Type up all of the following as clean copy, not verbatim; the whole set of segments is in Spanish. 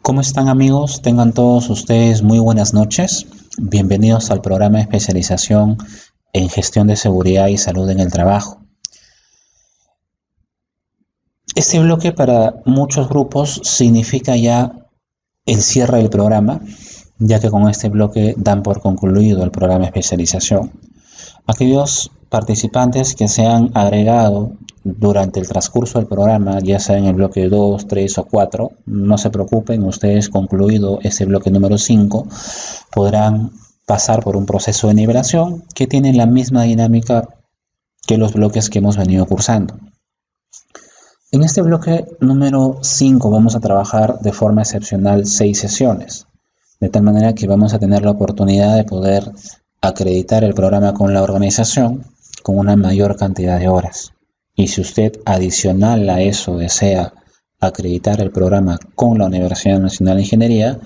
¿Cómo están amigos? Tengan todos ustedes muy buenas noches. Bienvenidos al programa de especialización en gestión de seguridad y salud en el trabajo. Este bloque para muchos grupos significa ya el cierre del programa, ya que con este bloque dan por concluido el programa de especialización. Aquellos participantes que se han agregado durante el transcurso del programa, ya sea en el bloque 2, 3 o 4, no se preocupen, ustedes concluido este bloque número 5, podrán pasar por un proceso de nivelación que tiene la misma dinámica que los bloques que hemos venido cursando. En este bloque número 5 vamos a trabajar de forma excepcional 6 sesiones, de tal manera que vamos a tener la oportunidad de poder acreditar el programa con la organización con una mayor cantidad de horas. Y si usted adicional a eso desea acreditar el programa con la Universidad Nacional de Ingeniería,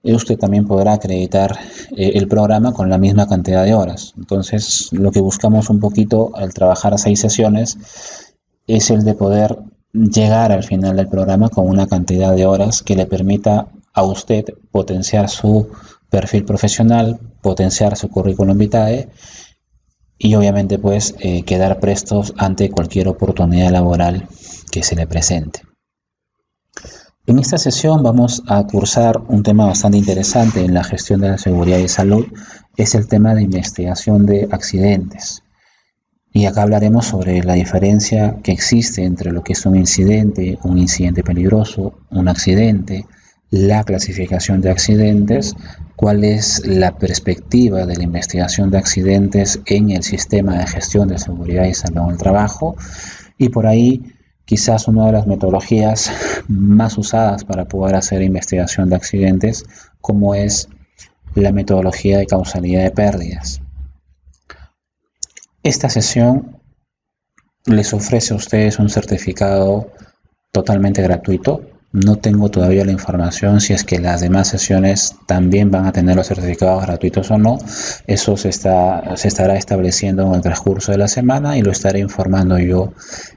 usted también podrá acreditar el programa con la misma cantidad de horas. Entonces, lo que buscamos un poquito al trabajar 6 sesiones es el de poder llegar al final del programa con una cantidad de horas que le permita a usted potenciar su perfil profesional, potenciar su currículum vitae y obviamente pues quedar prestos ante cualquier oportunidad laboral que se le presente. En esta sesión vamos a cursar un tema bastante interesante en la gestión de la seguridad y salud, es el tema de investigación de accidentes. Y acá hablaremos sobre la diferencia que existe entre lo que es un incidente peligroso, un accidente, la clasificación de accidentes, cuál es la perspectiva de la investigación de accidentes en el sistema de gestión de seguridad y salud en el trabajo, y por ahí quizás una de las metodologías más usadas para poder hacer investigación de accidentes, como es la metodología de causalidad de pérdidas. Esta sesión les ofrece a ustedes un certificado totalmente gratuito. No tengo todavía la información si es que las demás sesiones también van a tener los certificados gratuitos o no. Eso se estará estableciendo en el transcurso de la semana y lo estaré informando yo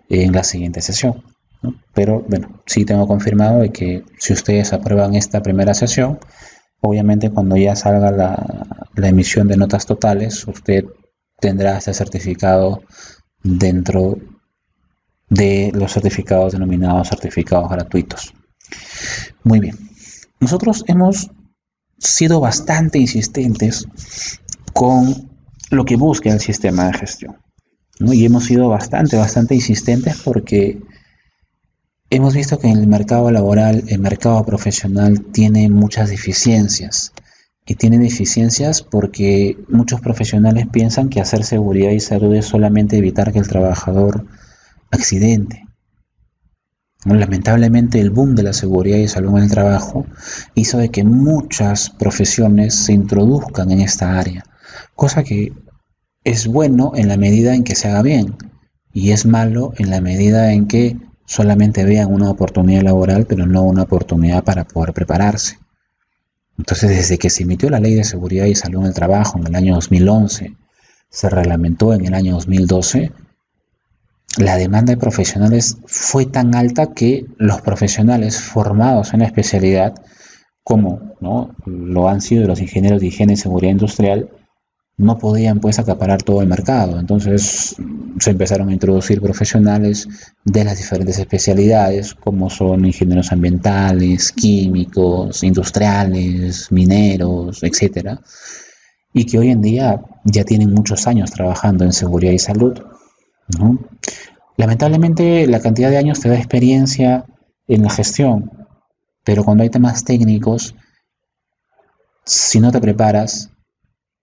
en la siguiente sesión, ¿no? Pero bueno, sí tengo confirmado de que si ustedes aprueban esta primera sesión, obviamente cuando ya salga la emisión de notas totales, usted tendrá este certificado dentro de los certificados denominados certificados gratuitos. Muy bien, nosotros hemos sido bastante insistentes con lo que busca el sistema de gestión, ¿no? Y hemos sido bastante insistentes porque hemos visto que en el mercado laboral, el mercado profesional tiene muchas deficiencias. Y tiene deficiencias porque muchos profesionales piensan que hacer seguridad y salud es solamente evitar que el trabajador accidente. Lamentablemente el boom de la seguridad y salud en el trabajo hizo de que muchas profesiones se introduzcan en esta área, cosa que es bueno en la medida en que se haga bien y es malo en la medida en que solamente vean una oportunidad laboral pero no una oportunidad para poder prepararse. Entonces, desde que se emitió la Ley de Seguridad y Salud en el Trabajo en el año 2011, se reglamentó en el año 2012, la demanda de profesionales fue tan alta que los profesionales formados en la especialidad, como ¿no? lo han sido los ingenieros de higiene y seguridad industrial, no podían pues acaparar todo el mercado. Entonces se empezaron a introducir profesionales de las diferentes especialidades, como son ingenieros ambientales, químicos, industriales, mineros, etcétera, y que hoy en día ya tienen muchos años trabajando en seguridad y salud, ¿no? Lamentablemente la cantidad de años te da experiencia en la gestión, pero cuando hay temas técnicos, si no te preparas,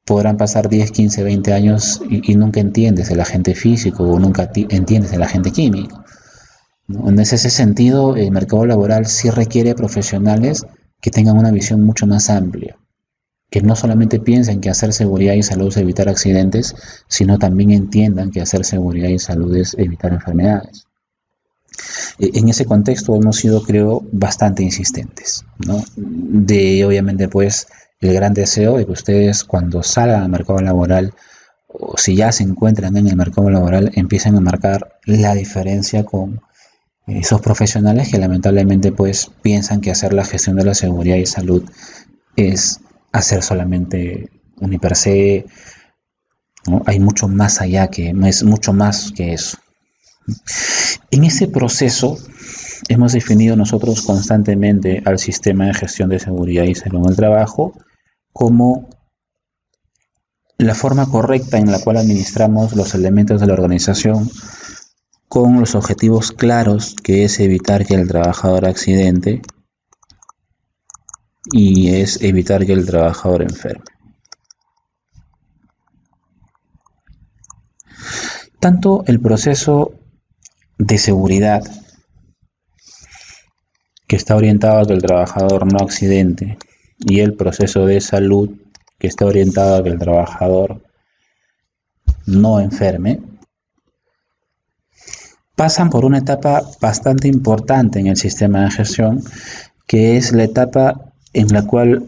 podrán pasar 10, 15, 20 años y nunca entiendes el agente físico o nunca entiendes el agente químico, ¿no? En ese sentido, el mercado laboral sí requiere profesionales que tengan una visión mucho más amplia, que no solamente piensen que hacer seguridad y salud es evitar accidentes, sino también entiendan que hacer seguridad y salud es evitar enfermedades. En ese contexto hemos sido, creo, bastante insistentes, ¿no? De, obviamente, pues, el gran deseo de que ustedes cuando salgan al mercado laboral o si ya se encuentran en el mercado laboral empiecen a marcar la diferencia con Esos profesionales que lamentablemente pues piensan que hacer la gestión de la seguridad y salud es hacer solamente un hiper C, ¿no? Hay mucho más allá es mucho más que eso. En ese proceso hemos definido nosotros constantemente al sistema de gestión de seguridad y salud en el trabajo como la forma correcta en la cual administramos los elementos de la organización con los objetivos claros, que es evitar que el trabajador accidente y es evitar que el trabajador enferme. Tanto el proceso de seguridad, que está orientado a que el trabajador no accidente, y el proceso de salud, que está orientado a que el trabajador no enferme, pasan por una etapa bastante importante en el sistema de gestión, que es la etapa en la cual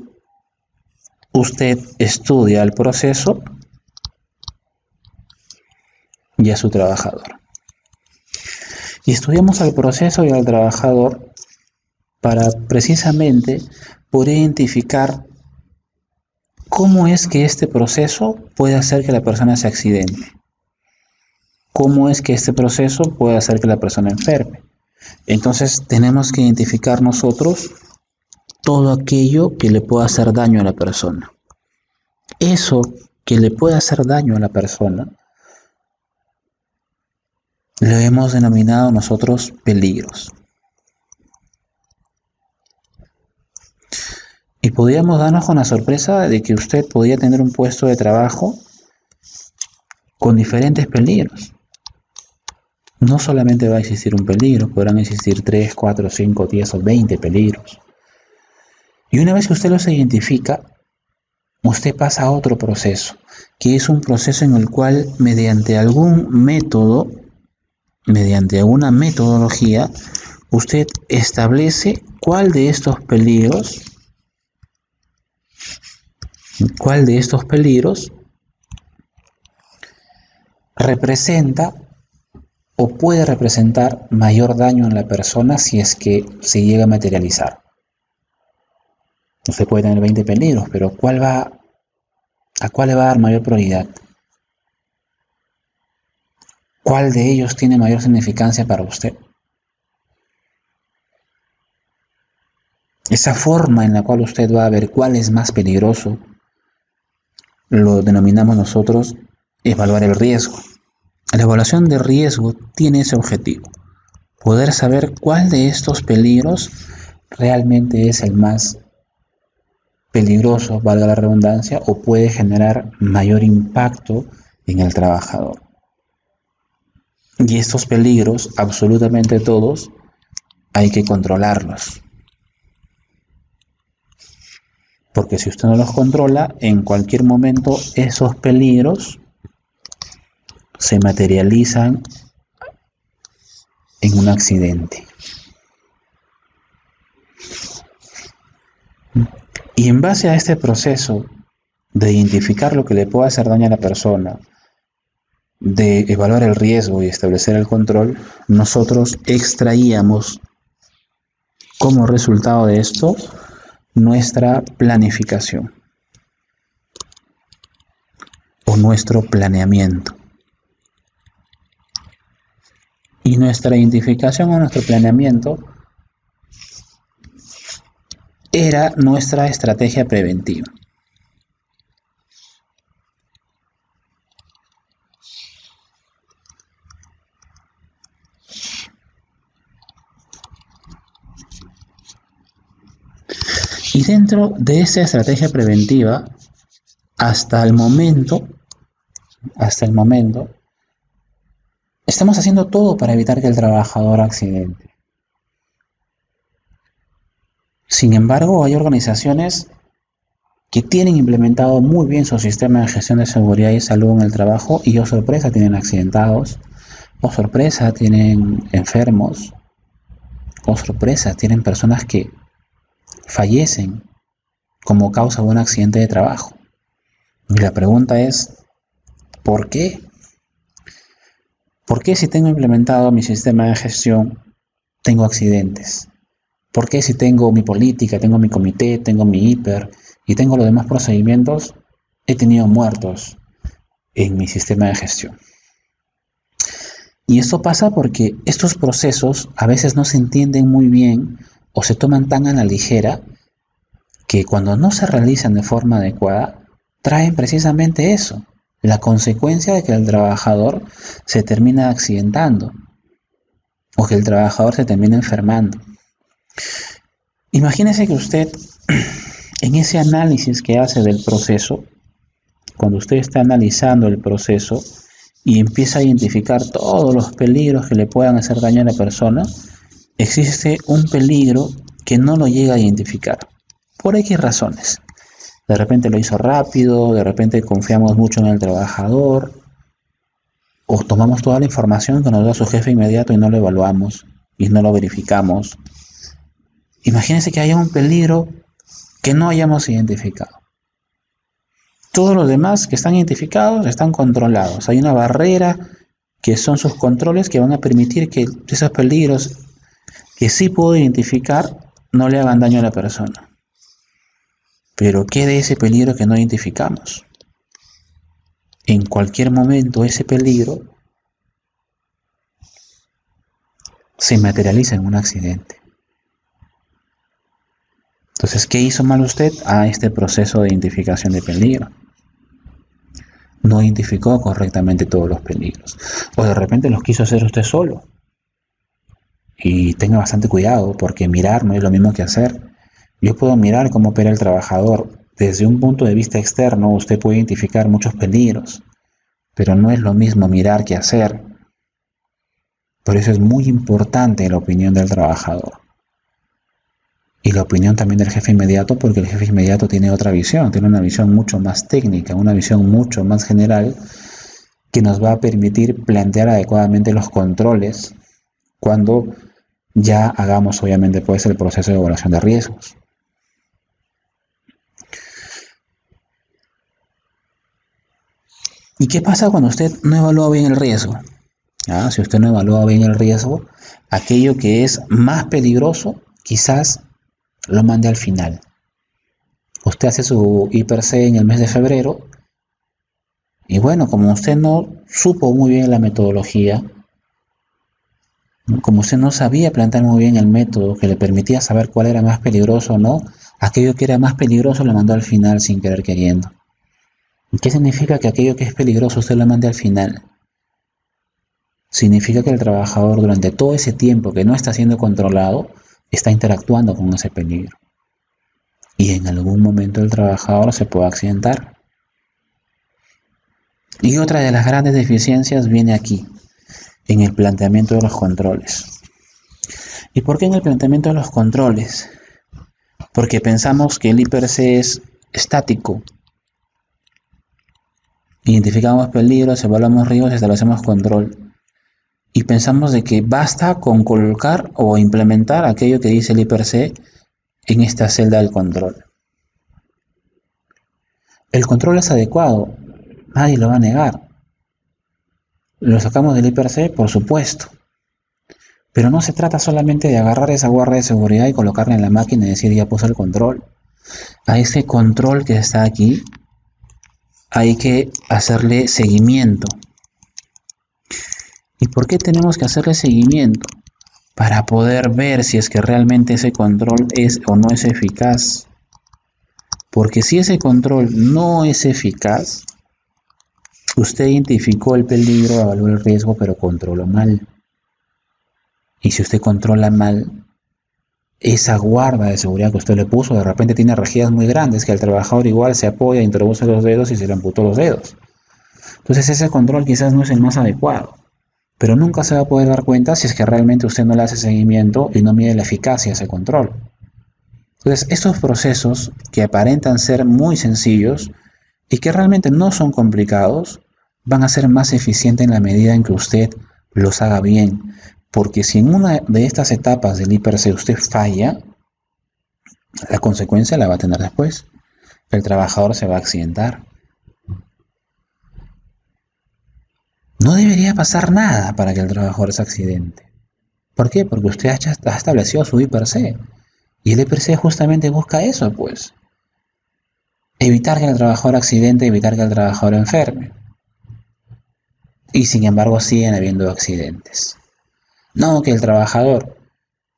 usted estudia el proceso y a su trabajador. Y estudiamos al proceso y al trabajador para precisamente poder identificar cómo es que este proceso puede hacer que la persona se accidente. Cómo es que este proceso puede hacer que la persona enferme. Entonces tenemos que identificar nosotros todo aquello que le pueda hacer daño a la persona. Eso que le puede hacer daño a la persona lo hemos denominado nosotros peligros. Y podríamos darnos con la sorpresa de que usted podría tener un puesto de trabajo con diferentes peligros. No solamente va a existir un peligro, podrán existir 3, 4, 5, 10 o 20 peligros. Y una vez que usted los identifica, usted pasa a otro proceso, que es un proceso en el cual mediante algún método, mediante alguna metodología, usted establece cuál de estos peligros representa o puede representar mayor daño en la persona si es que se llega a materializar. Usted puede tener 20 peligros, pero ¿a cuál le va a dar mayor prioridad? ¿Cuál de ellos tiene mayor significancia para usted? Esa forma en la cual usted va a ver cuál es más peligroso, lo denominamos nosotros evaluar el riesgo. La evaluación de riesgo tiene ese objetivo, poder saber cuál de estos peligros realmente es el más peligroso, valga la redundancia, o puede generar mayor impacto en el trabajador. Y estos peligros, absolutamente todos, hay que controlarlos. Porque si usted no los controla, en cualquier momento esos peligros se materializan en un accidente. Y en base a este proceso de identificar lo que le puede hacer daño a la persona, de evaluar el riesgo y establecer el control, nosotros extraíamos como resultado de esto nuestra planificación o nuestro planeamiento. Y nuestra identificación o nuestro planeamiento era nuestra estrategia preventiva. Y dentro de esa estrategia preventiva, hasta el momento, estamos haciendo todo para evitar que el trabajador accidente. Sin embargo, hay organizaciones que tienen implementado muy bien su sistema de gestión de seguridad y salud en el trabajo y, oh sorpresa, tienen accidentados, oh sorpresa, tienen enfermos, oh sorpresa, tienen personas que fallecen como causa de un accidente de trabajo. Y la pregunta es, ¿por qué? ¿Por qué si tengo implementado mi sistema de gestión tengo accidentes? ¿Por qué si tengo mi política, tengo mi comité, tengo mi hiper y tengo los demás procedimientos, he tenido muertos en mi sistema de gestión? Y esto pasa porque estos procesos a veces no se entienden muy bien o se toman tan a la ligera que cuando no se realizan de forma adecuada, traen precisamente eso, la consecuencia de que el trabajador se termina accidentando o que el trabajador se termina enfermando. Imagínese que usted, en ese análisis que hace del proceso, cuando usted está analizando el proceso y empieza a identificar todos los peligros que le puedan hacer daño a la persona, existe un peligro que no lo llega a identificar, por X razones. De repente lo hizo rápido, de repente confiamos mucho en el trabajador, o tomamos toda la información que nos da su jefe inmediato y no lo evaluamos y no lo verificamos. Imagínense que haya un peligro que no hayamos identificado. Todos los demás que están identificados están controlados. Hay una barrera que son sus controles que van a permitir que esos peligros que sí puedo identificar no le hagan daño a la persona. Pero ¿qué de ese peligro que no identificamos? En cualquier momento ese peligro se materializa en un accidente. Entonces, ¿qué hizo mal usted a este proceso de identificación de peligro? No identificó correctamente todos los peligros. O de repente los quiso hacer usted solo. Y tenga bastante cuidado, porque mirar no es lo mismo que hacer. Yo puedo mirar cómo opera el trabajador. Desde un punto de vista externo, usted puede identificar muchos peligros, pero no es lo mismo mirar que hacer. Por eso es muy importante la opinión del trabajador. Y la opinión también del jefe inmediato, porque el jefe inmediato tiene otra visión, tiene una visión mucho más técnica, una visión mucho más general, que nos va a permitir plantear adecuadamente los controles cuando ya hagamos obviamente pues el proceso de evaluación de riesgos. ¿Y qué pasa cuando usted no evalúa bien el riesgo? Si usted no evalúa bien el riesgo, aquello que es más peligroso quizás lo mande al final. Usted hace su IPRC en el mes de febrero y bueno, como usted no supo muy bien la metodología, como usted no sabía plantear muy bien el método que le permitía saber cuál era más peligroso o no, aquello que era más peligroso lo mandó al final sin querer queriendo. ¿Y qué significa que aquello que es peligroso usted lo mande al final? Significa que el trabajador durante todo ese tiempo que no está siendo controlado está interactuando con ese peligro. Y en algún momento el trabajador se puede accidentar. Y otra de las grandes deficiencias viene aquí, en el planteamiento de los controles. ¿Y por qué en el planteamiento de los controles? Porque pensamos que el IPRC es estático. Identificamos peligros, evaluamos riesgos y establecemos control. Y pensamos de que basta con colocar o implementar aquello que dice el IPRC en esta celda del control. El control es adecuado, nadie lo va a negar. ¿Lo sacamos del IPRC? Por supuesto. Pero no se trata solamente de agarrar esa guardia de seguridad y colocarla en la máquina y decir ya puse el control. A ese control que está aquí hay que hacerle seguimiento. ¿Y por qué tenemos que hacerle seguimiento? Para poder ver si es que realmente ese control es o no es eficaz. Porque si ese control no es eficaz, usted identificó el peligro, evaluó el riesgo, pero controló mal. Y si usted controla mal, esa guarda de seguridad que usted le puso, de repente tiene rejillas muy grandes, que el trabajador igual se apoya, introduce los dedos y se le amputó los dedos. Entonces ese control quizás no es el más adecuado. Pero nunca se va a poder dar cuenta si es que realmente usted no le hace seguimiento y no mide la eficacia de ese control. Entonces, estos procesos que aparentan ser muy sencillos y que realmente no son complicados, van a ser más eficientes en la medida en que usted los haga bien. Porque si en una de estas etapas del IPRC usted falla, la consecuencia la va a tener después. El trabajador se va a accidentar. No debería pasar nada para que el trabajador se accidente. ¿Por qué? Porque usted ha establecido su IPRC. Y el IPRC justamente busca eso, pues. Evitar que el trabajador accidente, evitar que el trabajador enferme. Y sin embargo siguen habiendo accidentes. No que el trabajador,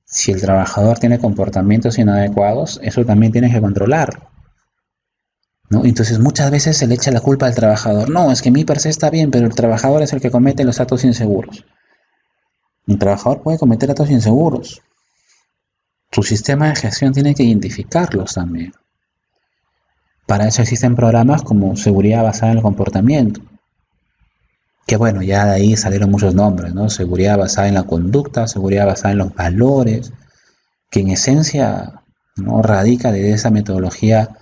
si el trabajador tiene comportamientos inadecuados, eso también tienes que controlarlo, ¿no? Entonces muchas veces se le echa la culpa al trabajador. No, es que mi per se está bien, pero el trabajador es el que comete los actos inseguros. El trabajador puede cometer actos inseguros. Su sistema de gestión tiene que identificarlos también. Para eso existen programas como seguridad basada en el comportamiento. Que bueno, ya de ahí salieron muchos nombres, ¿no? Seguridad basada en la conducta, seguridad basada en los valores, que en esencia, ¿no?, radica de esa metodología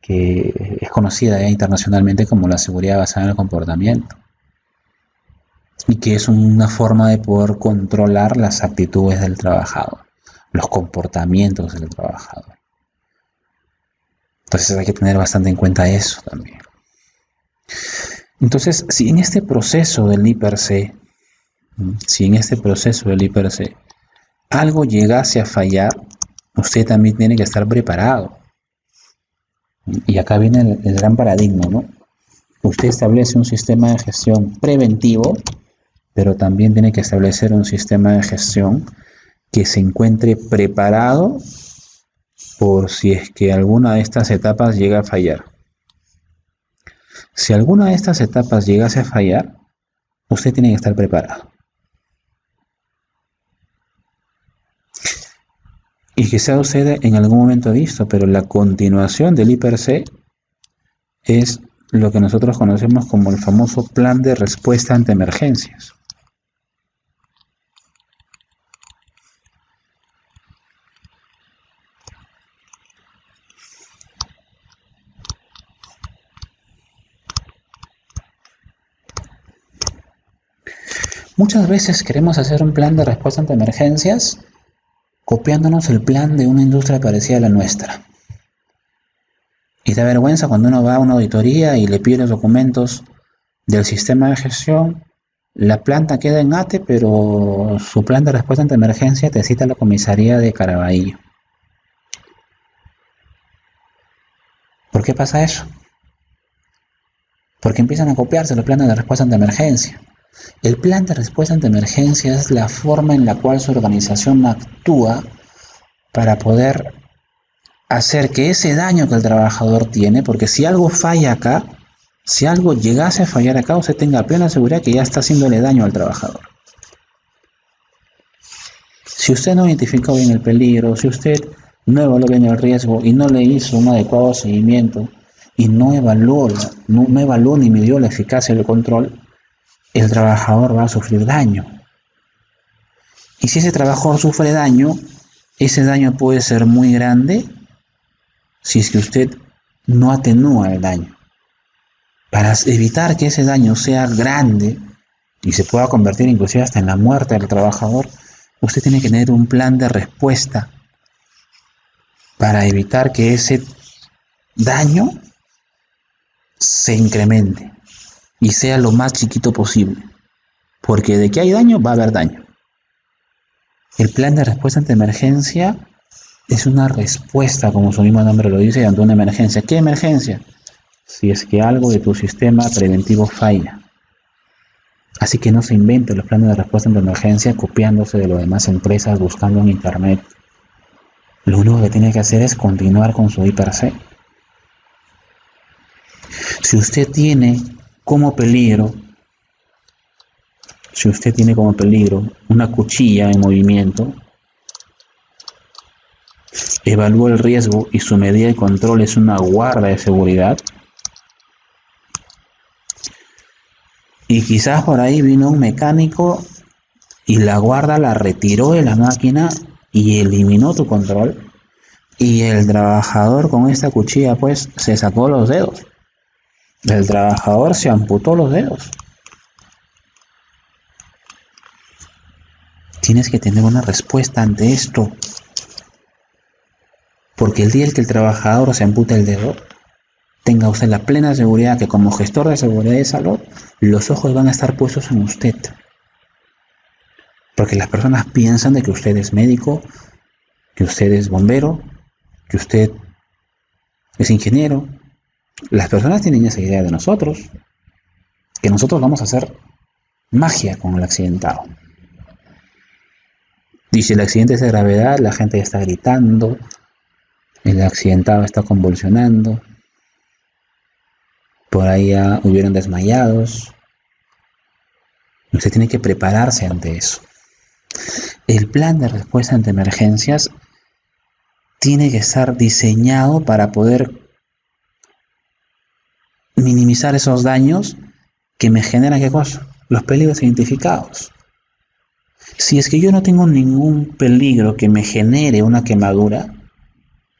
que es conocida ya internacionalmente como la seguridad basada en el comportamiento. Y que es una forma de poder controlar las actitudes del trabajador, los comportamientos del trabajador. Entonces hay que tener bastante en cuenta eso también. Entonces, si en este proceso del IPRC, algo llegase a fallar, usted también tiene que estar preparado. Y acá viene el gran paradigma, ¿no? Usted establece un sistema de gestión preventivo, pero también tiene que establecer un sistema de gestión que se encuentre preparado por si es que alguna de estas etapas llega a fallar. Si alguna de estas etapas llegase a fallar, usted tiene que estar preparado. Y quizá usted en algún momento ha visto, pero la continuación del IPRC es lo que nosotros conocemos como el famoso plan de respuesta ante emergencias. Muchas veces queremos hacer un plan de respuesta ante emergencias copiándonos el plan de una industria parecida a la nuestra. Y da vergüenza cuando uno va a una auditoría y le pide los documentos del sistema de gestión. La planta queda en ATE, pero su plan de respuesta ante emergencia te cita la comisaría de Caraballo. ¿Por qué pasa eso? Porque empiezan a copiarse los planes de respuesta ante emergencia. El plan de respuesta ante emergencia es la forma en la cual su organización actúa para poder hacer que ese daño que el trabajador tiene, porque si algo falla acá, si algo llegase a fallar acá, usted tenga plena seguridad que ya está haciéndole daño al trabajador. Si usted no identificó bien el peligro, si usted no evaluó bien el riesgo y no le hizo un adecuado seguimiento y no evaluó ni midió la eficacia del control, el trabajador va a sufrir daño. Y si ese trabajador sufre daño, ese daño puede ser muy grande si es que usted no atenúa el daño. Para evitar que ese daño sea grande y se pueda convertir inclusive hasta en la muerte del trabajador, usted tiene que tener un plan de respuesta para evitar que ese daño se incremente y sea lo más chiquito posible, porque de que hay daño va a haber daño. El plan de respuesta ante emergencia es una respuesta, como su mismo nombre lo dice, ante una emergencia. ¿Qué emergencia? Si es que algo de tu sistema preventivo falla. Así que no se inventen los planes de respuesta ante emergencia copiándose de las demás empresas, buscando en internet. Lo único que tiene que hacer es continuar con su IPRC. Si usted tiene como peligro una cuchilla en movimiento, evalúa el riesgo y su medida de control es una guarda de seguridad, y quizás por ahí vino un mecánico y la guarda la retiró de la máquina y eliminó tu control, y el trabajador con esta cuchilla pues se sacó los dedos. El trabajador se amputó los dedos. Tienes que tener una respuesta ante esto. Porque el día en que el trabajador se ampute el dedo, tenga usted la plena seguridad que como gestor de seguridad y salud, los ojos van a estar puestos en usted. Porque las personas piensan de que usted es médico, que usted es bombero, que usted es ingeniero. Las personas tienen esa idea de nosotros, que nosotros vamos a hacer magia con el accidentado. Y si el accidente es de gravedad, la gente está gritando, el accidentado está convulsionando, por ahí ya hubieron desmayados. Usted tiene que prepararse ante eso. El plan de respuesta ante emergencias tiene que estar diseñado para poder minimizar esos daños que me generan, ¿qué cosa? Los peligros identificados. Si es que yo no tengo ningún peligro que me genere una quemadura,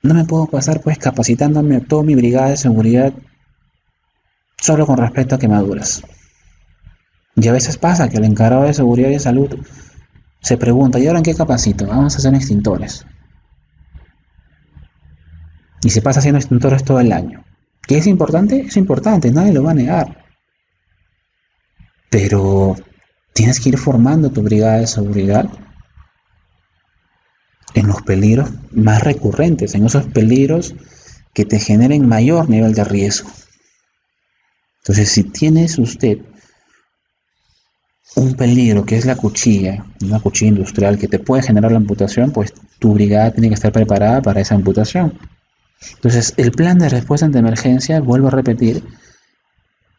no me puedo pasar pues capacitándome a toda mi brigada de seguridad solo con respecto a quemaduras. Y a veces pasa que el encargado de seguridad y de salud se pregunta, ¿y ahora en qué capacito? Vamos a hacer extintores. Y se pasa haciendo extintores todo el año. ¿Qué es importante? Es importante, nadie lo va a negar. Pero tienes que ir formando tu brigada de seguridad en los peligros más recurrentes, en esos peligros que te generen mayor nivel de riesgo. Entonces, si tienes usted un peligro que es la cuchilla, una cuchilla industrial que te puede generar la amputación, pues tu brigada tiene que estar preparada para esa amputación. Entonces, el plan de respuesta ante emergencia, vuelvo a repetir,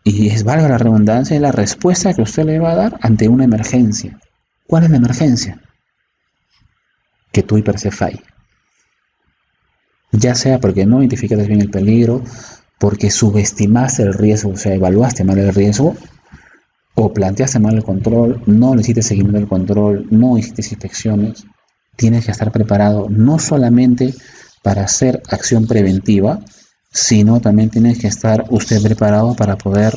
y es, valga la redundancia, la respuesta que usted le va a dar ante una emergencia. ¿Cuál es la emergencia? Que tu hiper falle. Ya sea porque no identificaste bien el peligro, porque subestimaste el riesgo, o sea, evaluaste mal el riesgo, o planteaste mal el control, no le hiciste seguimiento del control, no hiciste inspecciones. Tienes que estar preparado no solamente para hacer acción preventiva, sino también tienes que estar usted preparado para poder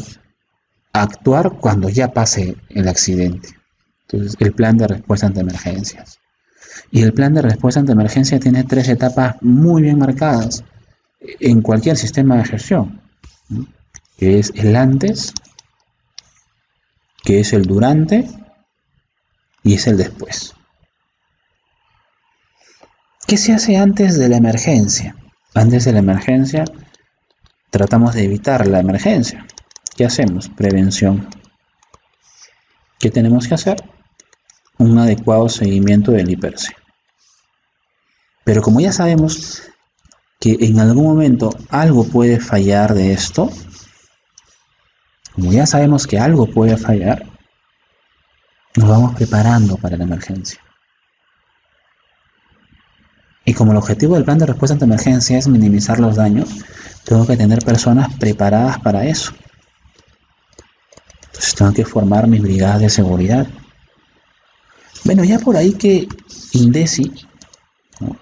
actuar cuando ya pase el accidente. Entonces, el plan de respuesta ante emergencias. Y el plan de respuesta ante emergencia tiene 3 etapas muy bien marcadas en cualquier sistema de gestión, ¿no? Que es el antes, que es el durante y es el después. ¿Qué se hace antes de la emergencia? Antes de la emergencia tratamos de evitar la emergencia. ¿Qué hacemos? Prevención. ¿Qué tenemos que hacer? Un adecuado seguimiento del hiperse. Pero como ya sabemos que en algún momento algo puede fallar de esto, como ya sabemos que algo puede fallar, nos vamos preparando para la emergencia. Y como el objetivo del plan de respuesta ante emergencia es minimizar los daños, tengo que tener personas preparadas para eso. Entonces tengo que formar mis brigadas de seguridad. Bueno, ya por ahí que INDECI, ¿no?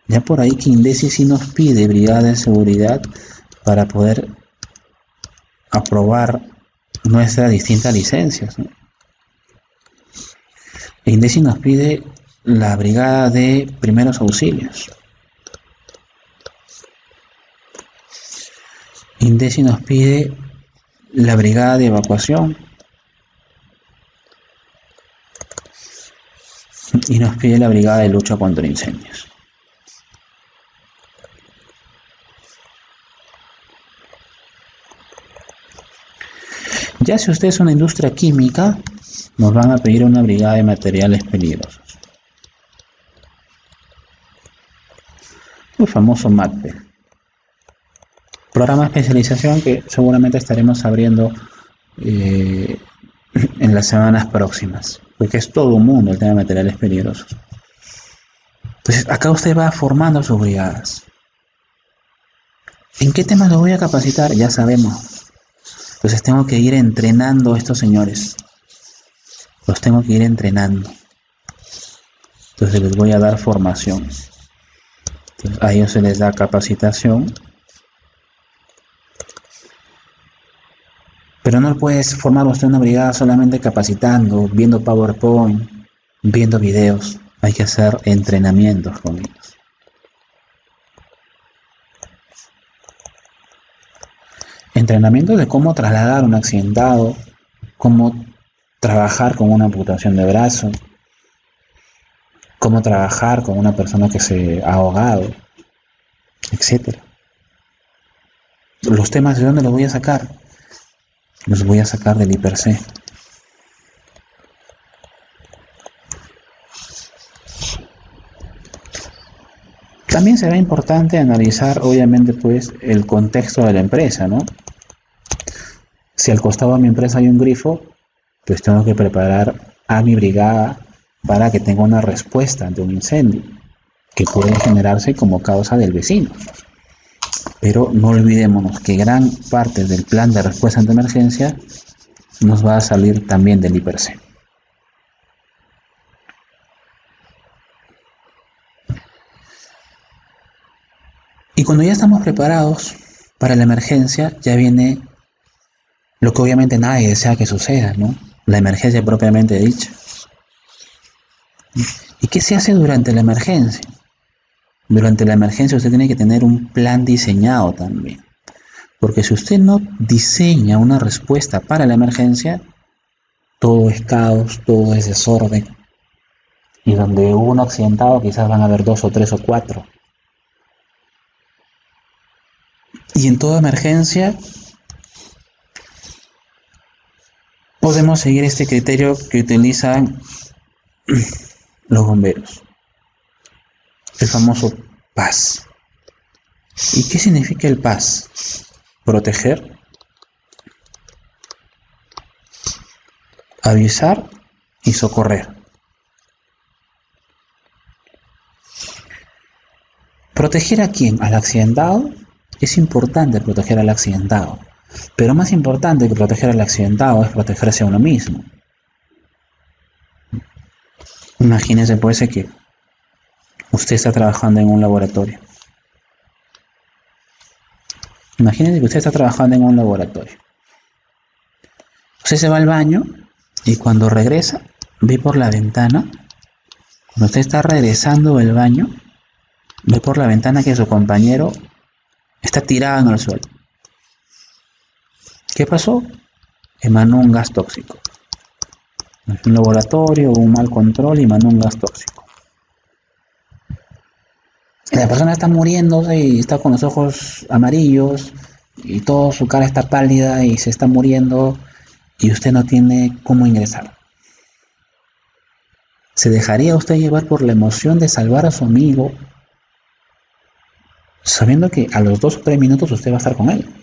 Ya por ahí que INDECI sí nos pide brigadas de seguridad para poder aprobar nuestras distintas licencias, ¿no? INDECI nos pide la brigada de primeros auxilios. INDECI nos pide la brigada de evacuación. Y nos pide la brigada de lucha contra incendios. Ya si usted es una industria química, nos van a pedir una brigada de materiales peligrosos. El famoso MATPE. Programa de especialización que seguramente estaremos abriendo en las semanas próximas, porque es todo un mundo el tema de materiales peligrosos. Entonces, acá usted va formando sus brigadas. ¿En qué temas lo voy a capacitar? Ya sabemos. Entonces tengo que ir entrenando a estos señores. Los tengo que ir entrenando. Entonces les voy a dar formación. Entonces, a ellos se les da capacitación. Pero no puedes formar usted una brigada solamente capacitando, viendo PowerPoint, viendo videos. Hay que hacer entrenamientos con ellos. Entrenamientos de cómo trasladar un accidentado, cómo trabajar con una amputación de brazo, cómo trabajar con una persona que se ha ahogado, etc. Los temas, ¿de dónde los voy a sacar? Los voy a sacar del IPRC. También será importante analizar, obviamente, pues, el contexto de la empresa, ¿no? Si al costado de mi empresa hay un grifo, pues tengo que preparar a mi brigada para que tenga una respuesta ante un incendio que puede generarse como causa del vecino. Pero no olvidémonos que gran parte del plan de respuesta ante emergencia nos va a salir también del IPRC. Y cuando ya estamos preparados para la emergencia, ya viene lo que obviamente nadie desea que suceda, ¿no? La emergencia propiamente dicha. ¿Y qué se hace durante la emergencia? Durante la emergencia usted tiene que tener un plan diseñado también. Porque si usted no diseña una respuesta para la emergencia, todo es caos, todo es desorden. Y donde hubo un accidentado quizás van a haber 2 o 3 o 4. Y en toda emergencia podemos seguir este criterio que utilizan los bomberos. El famoso PAS. ¿Y qué significa el PAS? Proteger, avisar y socorrer. ¿Proteger a quién? ¿Al accidentado? Es importante proteger al accidentado, pero más importante que proteger al accidentado es protegerse a uno mismo. Imagínese pues que usted está trabajando en un laboratorio. Imagínese que usted está trabajando en un laboratorio. Usted se va al baño y cuando regresa, ve por la ventana. Cuando usted está regresando del baño, ve por la ventana que su compañero está tirado en el suelo. ¿Qué pasó? Emanó un gas tóxico. En un laboratorio hubo un mal control y emanó un gas tóxico. La persona está muriéndose y está con los ojos amarillos y toda su cara está pálida y se está muriendo y usted no tiene cómo ingresar. ¿Se dejaría usted llevar por la emoción de salvar a su amigo sabiendo que a los 2 o 3 minutos usted va a estar con él?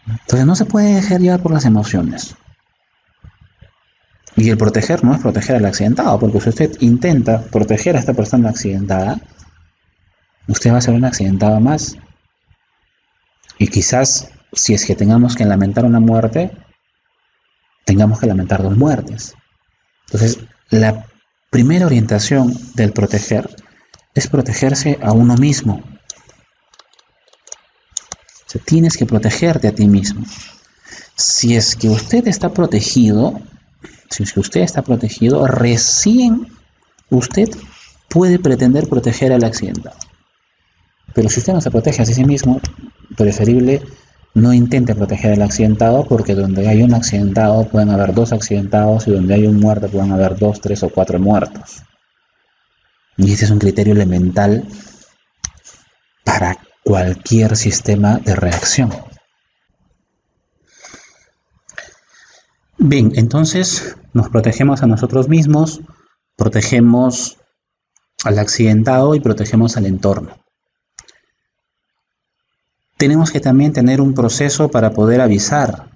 Entonces no se puede dejar llevar por las emociones. Y el proteger no es proteger al accidentado, porque si usted intenta proteger a esta persona accidentada, usted va a ser un accidentado más. Y quizás, si es que tengamos que lamentar una muerte, tengamos que lamentar 2 muertes. Entonces, la primera orientación del proteger es protegerse a uno mismo. O sea, tienes que protegerte a ti mismo. Si es que usted está protegido, recién usted puede pretender proteger al accidentado. Pero si usted no se protege a sí mismo, preferible no intente proteger al accidentado, porque donde hay un accidentado pueden haber 2 accidentados y donde hay un muerto pueden haber 2, 3 o 4 muertos. Y ese es un criterio elemental para cualquier sistema de reacción. Bien, entonces nos protegemos a nosotros mismos, protegemos al accidentado y protegemos al entorno. Tenemos que también tener un proceso para poder avisar.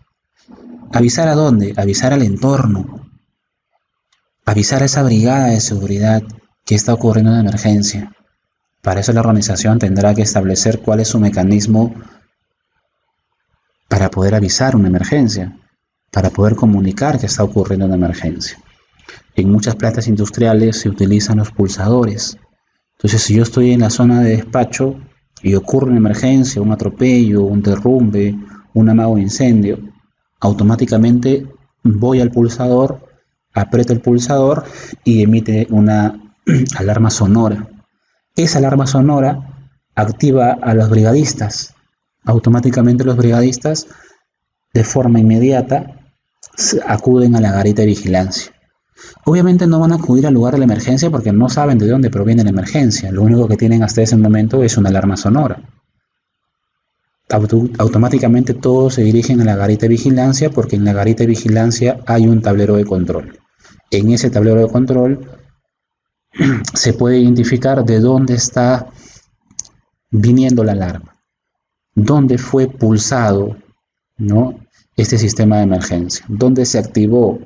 ¿Avisar a dónde? Avisar al entorno. Avisar a esa brigada de seguridad que está ocurriendo una emergencia. Para eso la organización tendrá que establecer cuál es su mecanismo para poder avisar una emergencia, para poder comunicar que está ocurriendo una emergencia. En muchas plantas industriales se utilizan los pulsadores. Entonces, si yo estoy en la zona de despacho y ocurre una emergencia, un atropello, un derrumbe, un amago de incendio, automáticamente voy al pulsador, aprieto el pulsador y emite una alarma sonora. Esa alarma sonora activa a los brigadistas. Automáticamente los brigadistas, de forma inmediata, acuden a la garita de vigilancia. Obviamente no van a acudir al lugar de la emergencia porque no saben de dónde proviene la emergencia. Lo único que tienen hasta ese momento es una alarma sonora. Automáticamente todos se dirigen a la garita de vigilancia porque en la garita de vigilancia hay un tablero de control. En ese tablero de control se puede identificar de dónde está viniendo la alarma, dónde fue pulsado, ¿no?, este sistema de emergencia, dónde se activó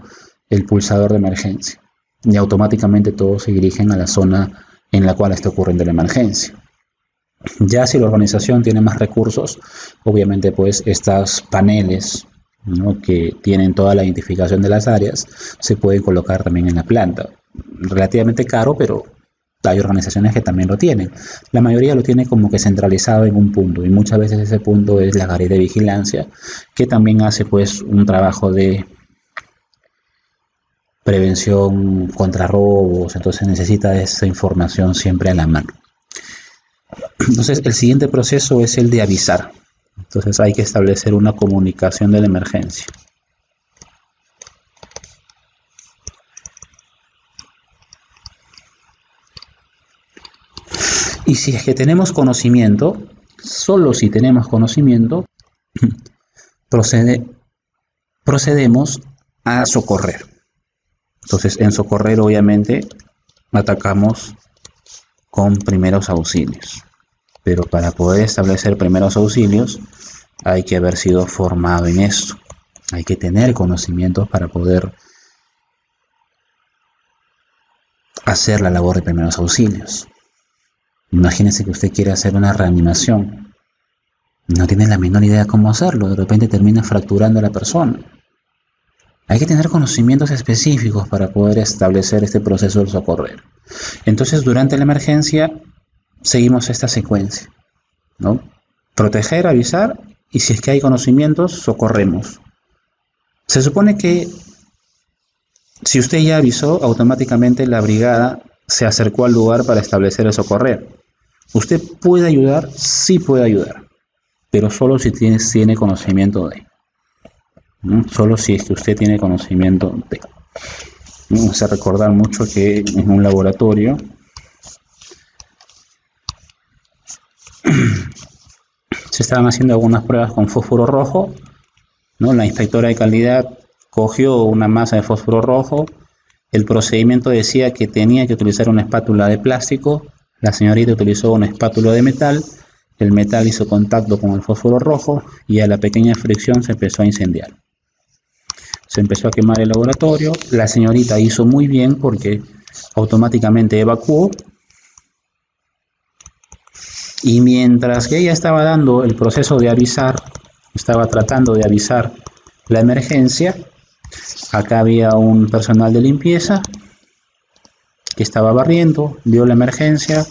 el pulsador de emergencia. Y automáticamente todos se dirigen a la zona en la cual está ocurriendo la emergencia. Ya si la organización tiene más recursos, obviamente pues estos paneles, ¿no?, que tienen toda la identificación de las áreas, se pueden colocar también en la planta. Relativamente caro, pero hay organizaciones que también lo tienen. La mayoría lo tiene como que centralizado en un punto, y muchas veces ese punto es la garita de vigilancia, que también hace pues un trabajo de prevención contra robos, entonces necesita esa información siempre a la mano. Entonces el siguiente proceso es el de avisar. Entonces hay que establecer una comunicación de la emergencia. Y si es que tenemos conocimiento, solo si tenemos conocimiento, procedemos a socorrer. Entonces en socorrer obviamente atacamos con primeros auxilios. Pero para poder establecer primeros auxilios hay que haber sido formado en esto. Hay que tener conocimientos para poder hacer la labor de primeros auxilios. Imagínense que usted quiere hacer una reanimación. No tiene la menor idea cómo hacerlo. De repente termina fracturando a la persona. Hay que tener conocimientos específicos para poder establecer este proceso del socorrer. Entonces, durante la emergencia, seguimos esta secuencia, ¿no? Proteger, avisar, y si es que hay conocimientos, socorremos. Se supone que si usted ya avisó, automáticamente la brigada se acercó al lugar para establecer el socorrer. ¿Usted puede ayudar? Sí puede ayudar, pero solo si tiene conocimiento de. Solo si es que usted tiene conocimiento de. Me hace recordar mucho que en un laboratorio se estaban haciendo algunas pruebas con fósforo rojo, ¿no? La inspectora de calidad cogió una masa de fósforo rojo. El procedimiento decía que tenía que utilizar una espátula de plástico. La señorita utilizó una espátula de metal. El metal hizo contacto con el fósforo rojo y a la pequeña fricción se empezó a incendiar. Se empezó a quemar el laboratorio. La señorita hizo muy bien porque automáticamente evacuó. Y mientras que ella estaba dando el proceso de avisar, estaba tratando de avisar la emergencia, acá había un personal de limpieza que estaba barriendo, vio la emergencia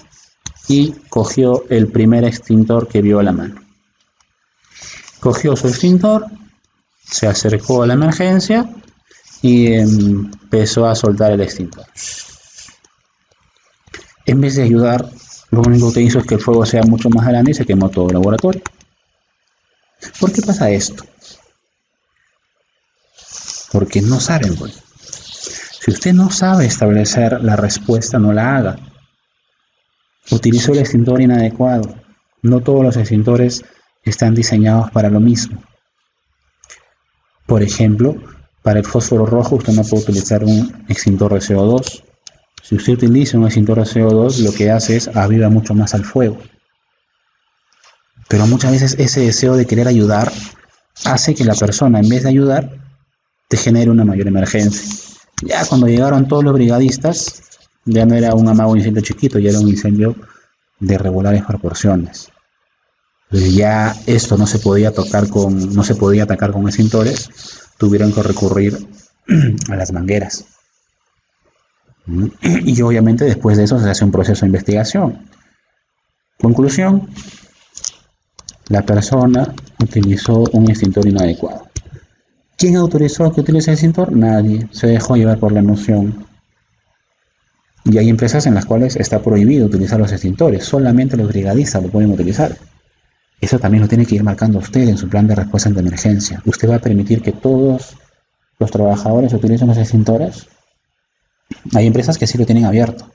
y cogió el primer extintor que vio a la mano. Cogió su extintor, se acercó a la emergencia y empezó a soltar el extintor. En vez de ayudar, lo único que hizo es que el fuego sea mucho más grande y se quemó todo el laboratorio. ¿Por qué pasa esto? Porque no saben, pues. Si usted no sabe establecer la respuesta, no la haga. Utilizó el extintor inadecuado. No todos los extintores están diseñados para lo mismo. Por ejemplo, para el fósforo rojo usted no puede utilizar un extintor de CO2. Si usted utiliza un extintor de CO2, lo que hace es aviva mucho más al fuego. Pero muchas veces ese deseo de querer ayudar hace que la persona, en vez de ayudar, te genere una mayor emergencia. Ya cuando llegaron todos los brigadistas, ya no era un amago incendio chiquito, ya era un incendio de regulares proporciones. Entonces ya esto no se podía atacar con extintores, tuvieron que recurrir a las mangueras. Y obviamente después de eso se hace un proceso de investigación. Conclusión: la persona utilizó un extintor inadecuado. ¿Quién autorizó que utilice el extintor? Nadie. Se dejó llevar por la emoción. Y hay empresas en las cuales está prohibido utilizar los extintores. Solamente los brigadistas lo pueden utilizar. Eso también lo tiene que ir marcando usted en su plan de respuesta ante emergencia. ¿Usted va a permitir que todos los trabajadores utilicen los extintores? Hay empresas que sí lo tienen abierto,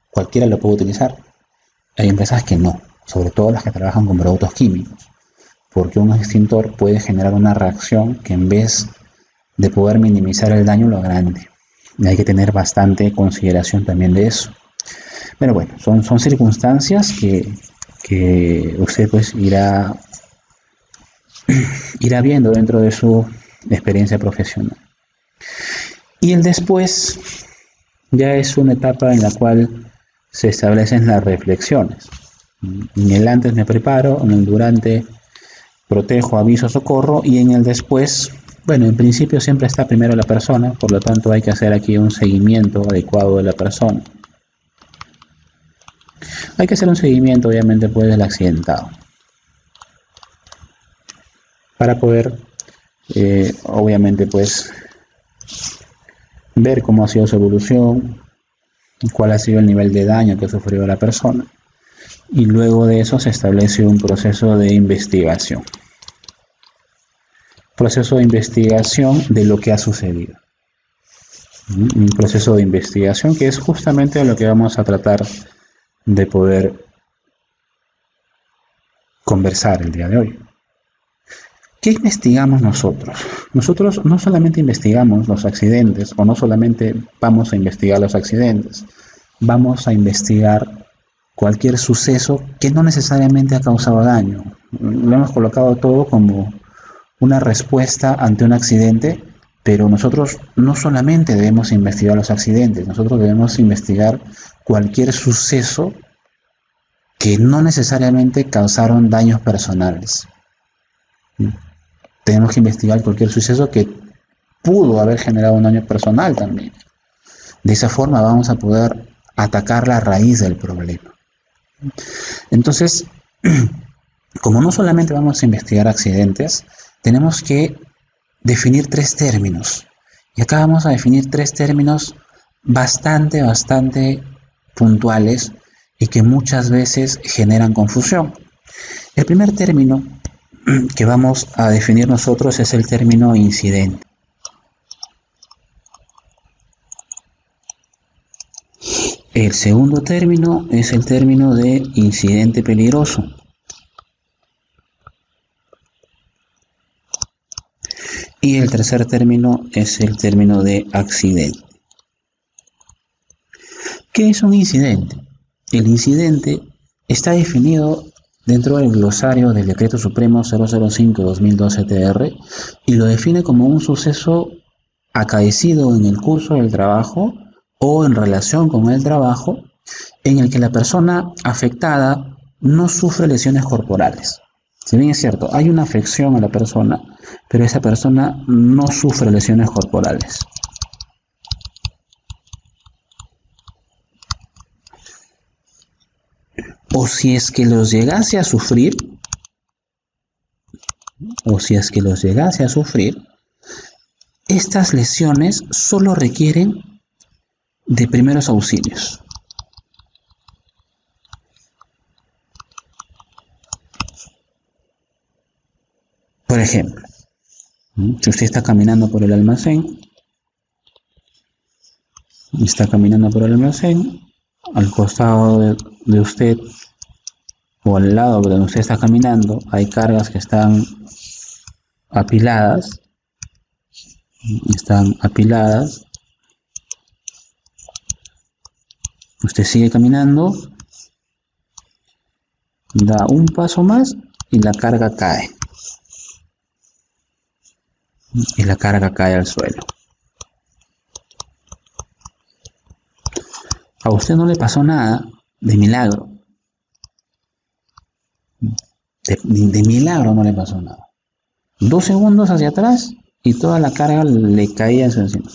cualquiera lo puede utilizar. Hay empresas que no, sobre todo las que trabajan con productos químicos, porque un extintor puede generar una reacción que en vez de poder minimizar el daño lo agrande. Y hay que tener bastante consideración también de eso. Pero bueno, son circunstancias que usted pues irá viendo dentro de su experiencia profesional. Y el después ya es una etapa en la cual se establecen las reflexiones. En el antes me preparo, en el durante protejo, aviso, socorro, y en el después, bueno, en principio siempre está primero la persona, por lo tanto hay que hacer aquí un seguimiento adecuado de la persona. Hay que hacer un seguimiento, obviamente, pues del accidentado, para poder, obviamente, pues ver cómo ha sido su evolución, cuál ha sido el nivel de daño que ha sufrido la persona, y luego de eso se establece un proceso de investigación. Proceso de investigación de lo que ha sucedido. Un proceso de investigación que es justamente lo que vamos a tratar de poder conversar el día de hoy. ¿Qué investigamos nosotros? Nosotros no solamente investigamos los accidentes, o no solamente vamos a investigar los accidentes, vamos a investigar cualquier suceso que no necesariamente ha causado daño. Lo hemos colocado todo como una respuesta ante un accidente, pero nosotros no solamente debemos investigar los accidentes, nosotros debemos investigar cualquier suceso que no necesariamente causaron daños personales. Tenemos que investigar cualquier suceso que pudo haber generado un daño personal también. De esa forma vamos a poder atacar la raíz del problema. Entonces, como no solamente vamos a investigar accidentes, tenemos que definir 3 términos. Y acá vamos a definir 3 términos bastante puntuales y que muchas veces generan confusión. El primer término que vamos a definir nosotros es el término incidente. El segundo término es el término de incidente peligroso. Y el tercer término es el término de accidente. ¿Qué es un incidente? El incidente está definido dentro del glosario del Decreto Supremo 005/2012-TR y lo define como un suceso acaecido en el curso del trabajo o en relación con el trabajo en el que la persona afectada no sufre lesiones corporales. Si bien es cierto, hay una afección a la persona, pero esa persona no sufre lesiones corporales. O si es que los llegase a sufrir, estas lesiones solo requieren de primeros auxilios. Por ejemplo, si usted está caminando por el almacén, al costado de usted o al lado de donde usted está caminando hay cargas que están apiladas, usted sigue caminando, da un paso más y la carga cae. Al suelo. A usted no le pasó nada de milagro. De milagro no le pasó nada. 2 segundos hacia atrás y toda la carga le caía en su encima.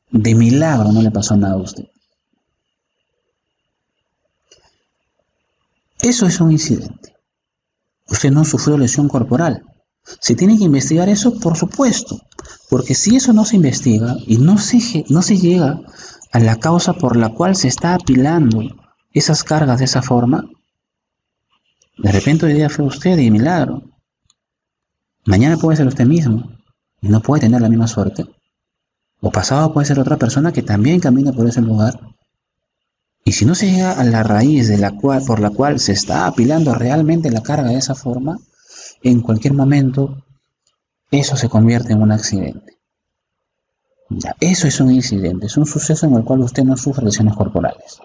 De milagro no le pasó nada a usted. Eso es un incidente. Usted no sufrió lesión corporal. ¿Se tiene que investigar eso? Por supuesto. Porque si eso no se investiga y no se llega a la causa por la cual se está apilando esas cargas de esa forma, de repente hoy día fue usted de milagro. Mañana puede ser usted mismo y no puede tener la misma suerte. O pasado puede ser otra persona que también camina por ese lugar. Y si no se llega a la raíz por la cual se está apilando realmente la carga de esa forma, en cualquier momento eso se convierte en un accidente. Ya, eso es un incidente, es un suceso en el cual usted no sufre lesiones corporales.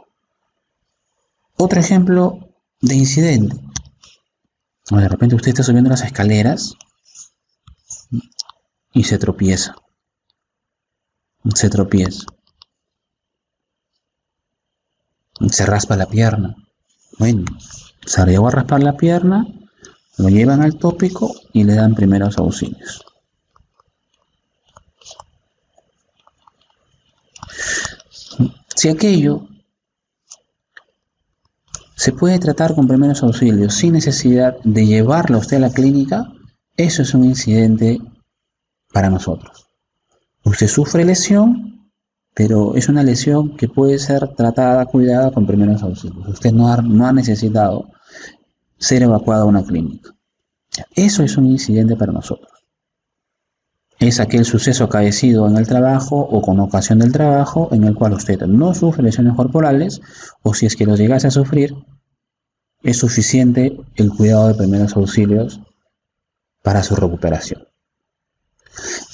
Otro ejemplo de incidente. O de repente usted está subiendo las escaleras y se tropieza. Se tropieza. Se raspa la pierna. Bueno, se llegó a raspar la pierna, lo llevan al tópico y le dan primeros auxilios. Si aquello se puede tratar con primeros auxilios sin necesidad de llevarlo a usted a la clínica, eso es un incidente para nosotros. Usted sufre lesión, pero es una lesión que puede ser tratada, cuidada con primeros auxilios. Usted no ha necesitado ser evacuado a una clínica. Eso es un incidente para nosotros. Es aquel suceso acaecido en el trabajo o con ocasión del trabajo en el cual usted no sufre lesiones corporales, o si es que lo llegase a sufrir, es suficiente el cuidado de primeros auxilios para su recuperación.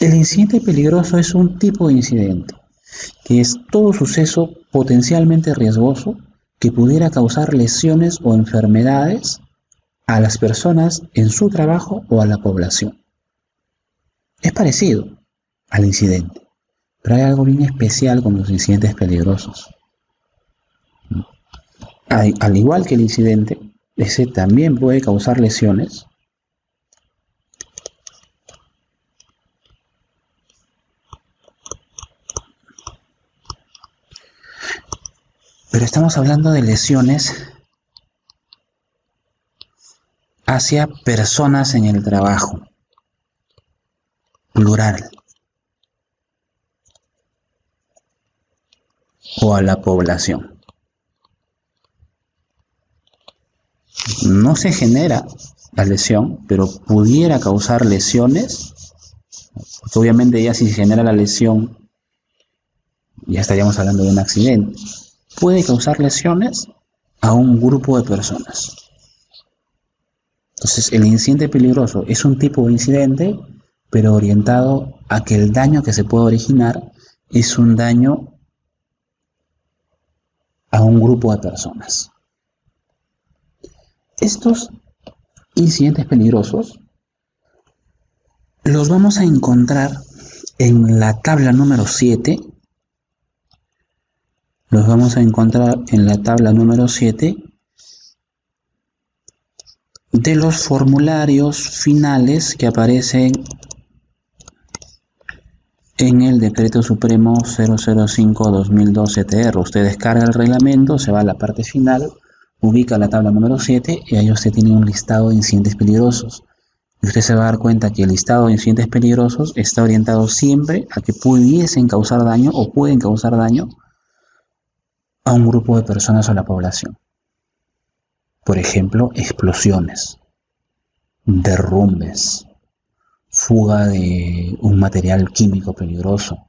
El incidente peligroso es un tipo de incidente que es todo suceso potencialmente riesgoso que pudiera causar lesiones o enfermedades a las personas en su trabajo o a la población. Es parecido al incidente, pero hay algo bien especial con los incidentes peligrosos. Al igual que el incidente, ese también puede causar lesiones, pero estamos hablando de lesiones hacia personas en el trabajo, plural, o a la población. No se genera la lesión, pero pudiera causar lesiones, porque obviamente ya si se genera la lesión, ya estaríamos hablando de un accidente. Puede causar lesiones a un grupo de personas. Entonces, el incidente peligroso es un tipo de incidente, pero orientado a que el daño que se puede originar es un daño a un grupo de personas. Estos incidentes peligrosos los vamos a encontrar en la tabla número 7. Los vamos a encontrar en la tabla número 7 de los formularios finales que aparecen en el Decreto Supremo 005/2012 TR. Usted descarga el reglamento, se va a la parte final, ubica la tabla número 7 y ahí usted tiene un listado de incidentes peligrosos. Y usted se va a dar cuenta que el listado de incidentes peligrosos está orientado siempre a que pudiesen causar daño o pueden causar daño a un grupo de personas o a la población. Por ejemplo, explosiones, derrumbes, fuga de un material químico peligroso,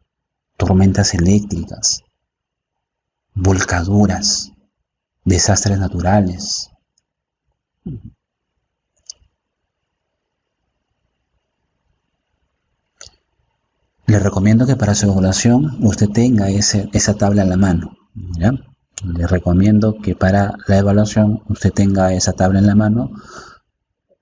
tormentas eléctricas, volcaduras, desastres naturales. Le recomiendo que para su evaluación usted tenga esa tabla en la mano, ¿ya? Le recomiendo que para la evaluación usted tenga esa tabla en la mano.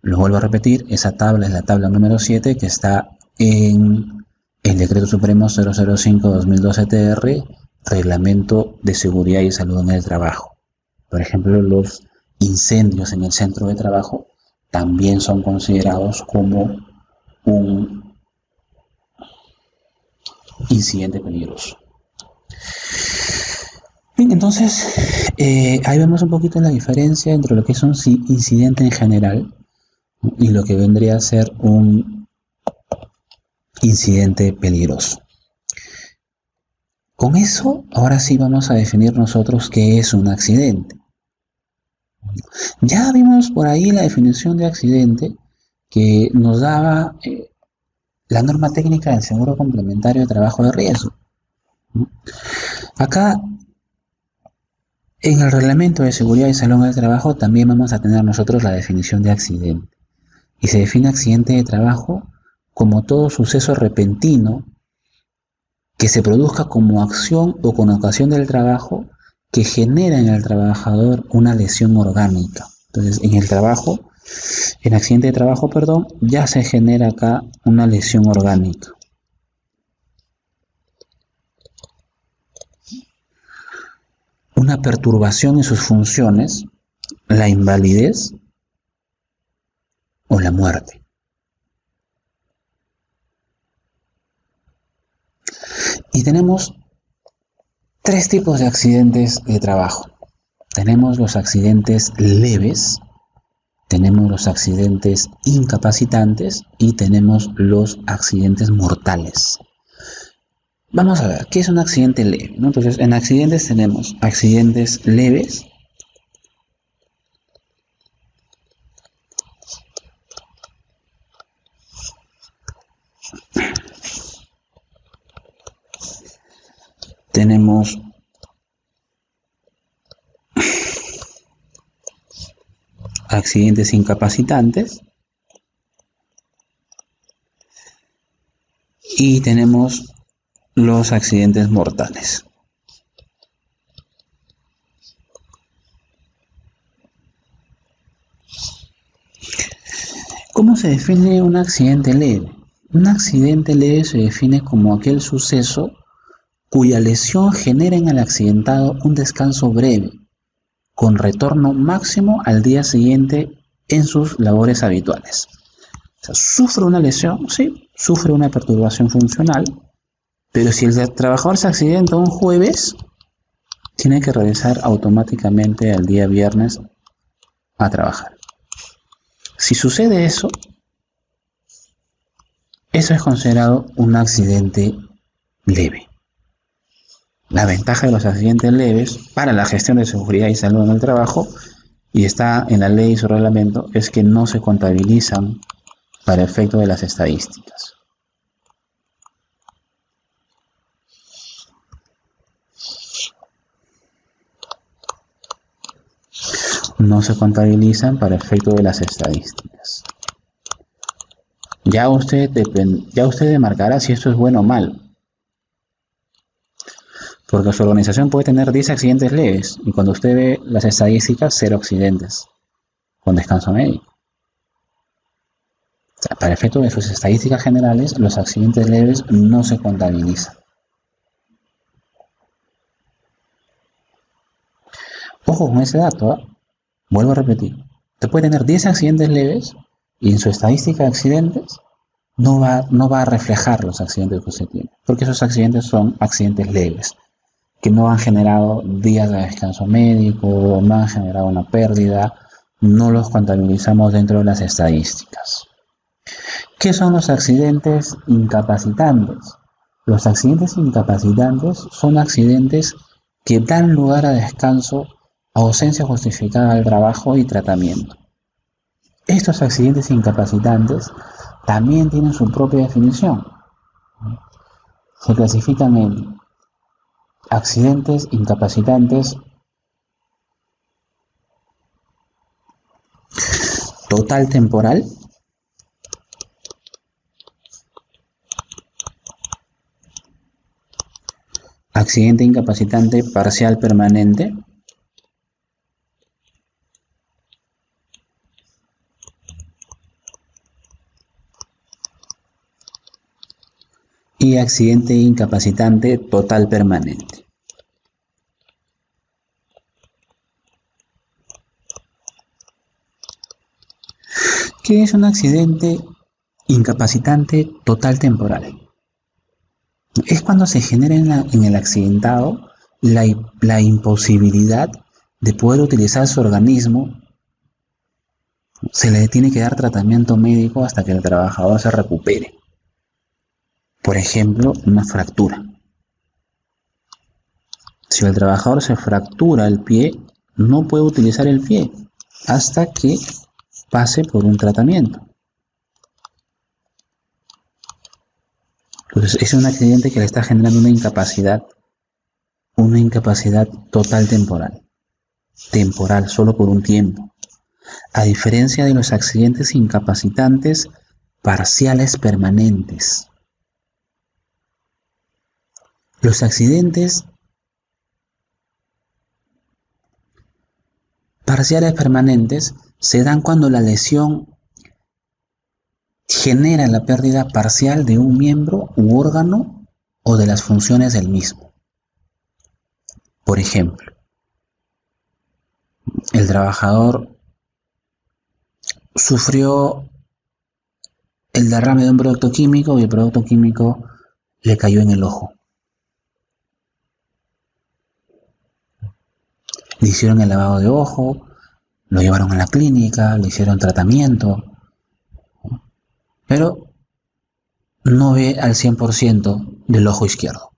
Lo vuelvo a repetir, esa tabla es la tabla número 7 que está en el Decreto Supremo 005/2012 TR, Reglamento de Seguridad y Salud en el Trabajo. Por ejemplo, los incendios en el centro de trabajo también son considerados como un incidente peligroso. Bien, entonces ahí vemos un poquito la diferencia entre lo que es un incidente en general y lo que vendría a ser un incidente peligroso. Con eso, ahora sí vamos a definir nosotros qué es un accidente. Ya vimos por ahí la definición de accidente que nos daba la norma técnica del seguro complementario de trabajo de riesgo. Acá, en el reglamento de seguridad y salud del trabajo, también vamos a tener nosotros la definición de accidente. Y se define accidente de trabajo como todo suceso repentino que se produzca como acción o con ocasión del trabajo que genera en el trabajador una lesión orgánica. Entonces, en accidente de trabajo, ya se genera acá una lesión orgánica. Una perturbación en sus funciones, la invalidez o la muerte. Y tenemos tres tipos de accidentes de trabajo. Tenemos los accidentes leves, tenemos los accidentes incapacitantes y tenemos los accidentes mortales. Vamos a ver, ¿qué es un accidente leve? Entonces, en accidentes tenemos accidentes leves, tenemos accidentes incapacitantes y tenemos los accidentes mortales. ¿Cómo se define un accidente leve? Un accidente leve se define como aquel suceso cuya lesión genera en el accidentado un descanso breve, con retorno máximo al día siguiente en sus labores habituales. O sea, sufre una lesión, sí, sufre una perturbación funcional, pero si el trabajador se accidenta un jueves, tiene que regresar automáticamente al día viernes a trabajar. Si sucede eso, eso es considerado un accidente leve. La ventaja de los accidentes leves para la gestión de seguridad y salud en el trabajo, y está en la ley y su reglamento, es que no se contabilizan para efecto de las estadísticas. No se contabilizan para efecto de las estadísticas. Ya usted demarcará si esto es bueno o malo. Porque su organización puede tener 10 accidentes leves y cuando usted ve las estadísticas, 0 accidentes con descanso médico. O sea, para efecto de sus estadísticas generales, los accidentes leves no se contabilizan. Ojo con ese dato, ¿eh? Vuelvo a repetir. Usted puede tener 10 accidentes leves y en su estadística de accidentes no va a reflejar los accidentes que usted tiene, porque esos accidentes son accidentes leves, que no han generado días de descanso médico, no han generado una pérdida, no los contabilizamos dentro de las estadísticas. ¿Qué son los accidentes incapacitantes? Los accidentes incapacitantes son accidentes que dan lugar a descanso, ausencia justificada del trabajo y tratamiento. Estos accidentes incapacitantes también tienen su propia definición. Se clasifican en accidentes incapacitantes total temporal, accidente incapacitante parcial permanente y accidente incapacitante total permanente. ¿Qué es un accidente incapacitante total temporal? Es cuando se genera en el accidentado la imposibilidad de poder utilizar su organismo. Se le tiene que dar tratamiento médico hasta que el trabajador se recupere. Por ejemplo, una fractura. Si el trabajador se fractura el pie, no puede utilizar el pie hasta que pase por un tratamiento. Entonces es un accidente que le está generando una incapacidad total temporal, solo por un tiempo. A diferencia de los accidentes incapacitantes parciales permanentes. Los accidentes parciales permanentes se dan cuando la lesión genera la pérdida parcial de un miembro u órgano o de las funciones del mismo. Por ejemplo, el trabajador sufrió el derrame de un producto químico y el producto químico le cayó en el ojo. Le hicieron el lavado de ojo, lo llevaron a la clínica, le hicieron tratamiento, pero no ve al 100% del ojo izquierdo.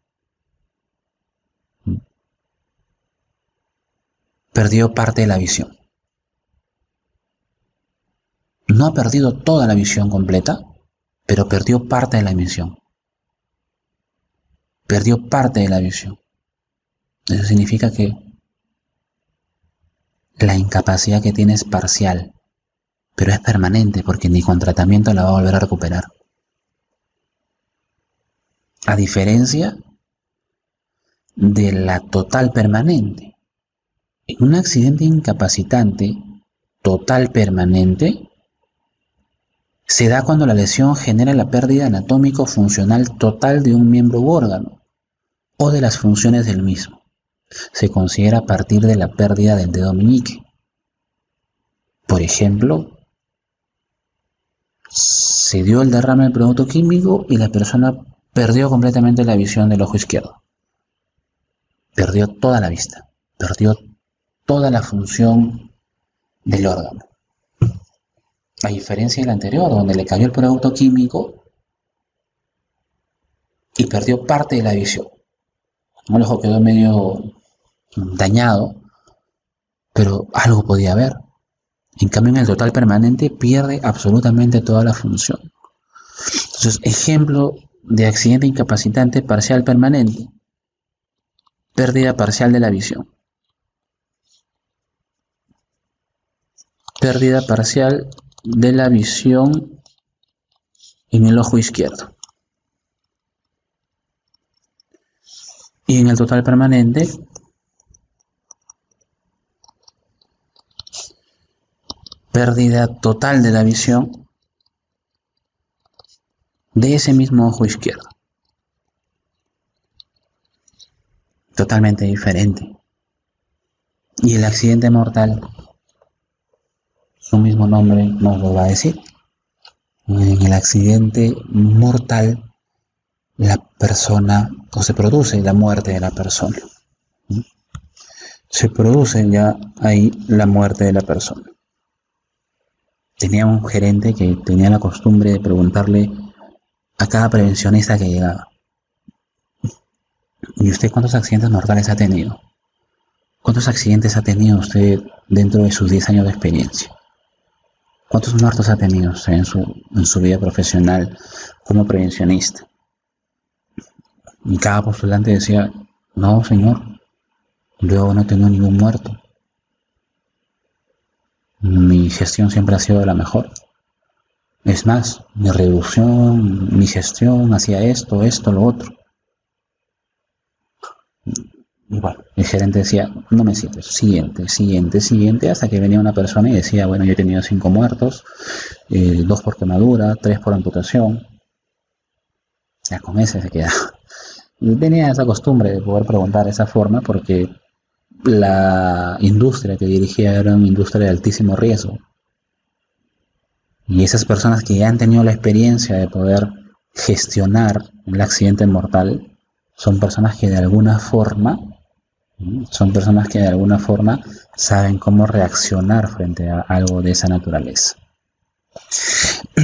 Perdió parte de la visión. No ha perdido toda la visión completa, pero perdió parte de la visión. Perdió parte de la visión. Eso significa que la incapacidad que tiene es parcial, pero es permanente porque ni con tratamiento la va a volver a recuperar. A diferencia de la total permanente. En un accidente incapacitante total permanente se da cuando la lesión genera la pérdida anatómico-funcional total de un miembro u órgano o de las funciones del mismo. Se considera a partir de la pérdida del dedo meñique. Por ejemplo, se dio el derrame del producto químico y la persona perdió completamente la visión del ojo izquierdo. Perdió toda la vista, perdió toda la función del órgano. A diferencia del anterior, donde le cayó el producto químico y perdió parte de la visión. El ojo quedó medio dañado, pero algo podía ver. En cambio, en el total permanente pierde absolutamente toda la función. Entonces, ejemplo de accidente incapacitante parcial permanente. Pérdida parcial de la visión. Pérdida parcial de la visión en el ojo izquierdo. Y en el total permanente, pérdida total de la visión de ese mismo ojo izquierdo. Totalmente diferente. Y el accidente mortal, su mismo nombre nos lo va a decir. En el accidente mortal, la persona, o se produce la muerte de la persona. Se produce ya ahí la muerte de la persona. Tenía un gerente que tenía la costumbre de preguntarle a cada prevencionista que llegaba: ¿y usted cuántos accidentes mortales ha tenido? ¿Cuántos accidentes ha tenido usted dentro de sus 10 años de experiencia? ¿Cuántos muertos ha tenido usted en su vida profesional como prevencionista? Y cada postulante decía: no, señor, yo no tengo ningún muerto. Mi gestión siempre ha sido la mejor. Es más, mi reducción, mi gestión hacía esto, lo otro. Y bueno, el gerente decía: no me sientes, siguiente, hasta que venía una persona y decía: bueno, yo he tenido 5 muertos, 2 por quemadura, 3 por amputación. Ya con ese se quedaba. Y tenía esa costumbre de poder preguntar de esa forma porque la industria que dirigía era una industria de altísimo riesgo. Y esas personas que ya han tenido la experiencia de poder gestionar el accidente mortal son personas que de alguna forma saben cómo reaccionar frente a algo de esa naturaleza.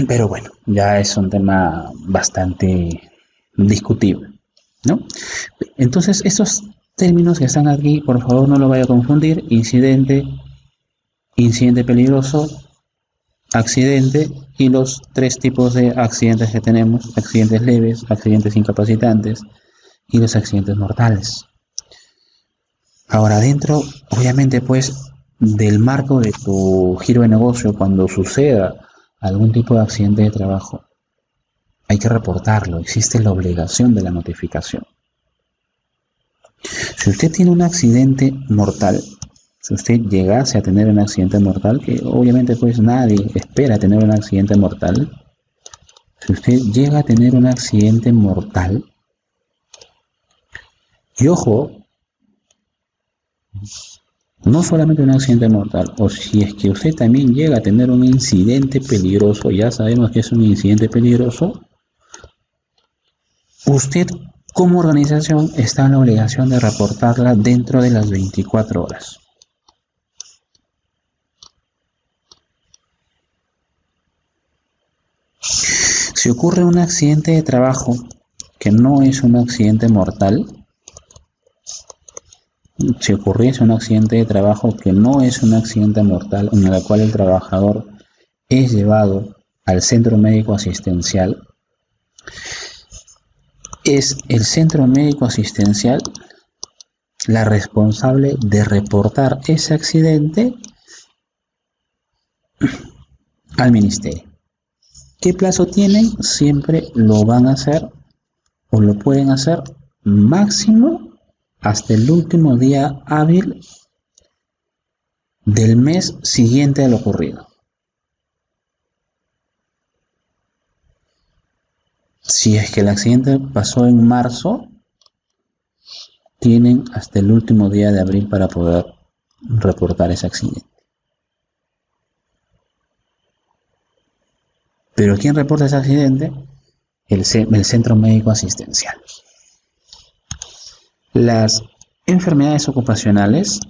Pero bueno, ya es un tema bastante discutible, ¿no? Entonces, estos términos que están aquí, por favor no lo vaya a confundir: incidente peligroso, accidente y los tres tipos de accidentes que tenemos: accidentes leves, accidentes incapacitantes y los accidentes mortales. Ahora, dentro, obviamente, pues, del marco de tu giro de negocio, cuando suceda algún tipo de accidente de trabajo, hay que reportarlo, existe la obligación de la notificación. Si usted tiene un accidente mortal, si usted llegase a tener un accidente mortal, que obviamente pues nadie espera tener un accidente mortal, si usted llega a tener un accidente mortal, y ojo, no solamente un accidente mortal, o si es que usted también llega a tener un incidente peligroso, ya sabemos que es un incidente peligroso, usted como organización está en la obligación de reportarla dentro de las 24 horas. Si ocurre un accidente de trabajo que no es un accidente mortal, si ocurriese un accidente de trabajo que no es un accidente mortal, en el cual el trabajador es llevado al centro médico asistencial, es el centro médico asistencial la responsable de reportar ese accidente al ministerio. ¿Qué plazo tienen? Siempre lo van a hacer o lo pueden hacer máximo hasta el último día hábil del mes siguiente a lo ocurrido. Si es que el accidente pasó en marzo, tienen hasta el último día de abril para poder reportar ese accidente. Pero ¿quién reporta ese accidente? El centro médico asistencial. Las enfermedades ocupacionales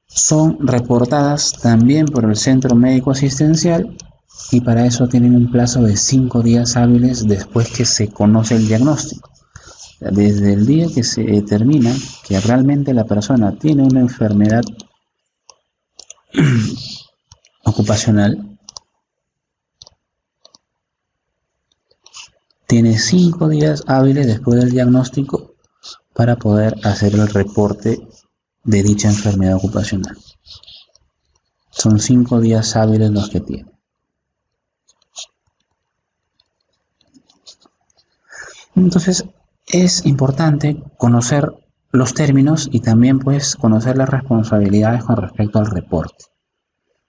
son reportadas también por el centro médico asistencial, y para eso tienen un plazo de 5 días hábiles después que se conoce el diagnóstico. Desde el día que se determina que realmente la persona tiene una enfermedad ocupacional, tiene 5 días hábiles después del diagnóstico para poder hacer el reporte de dicha enfermedad ocupacional. Son 5 días hábiles los que tiene. Entonces, es importante conocer los términos y también pues conocer las responsabilidades con respecto al reporte.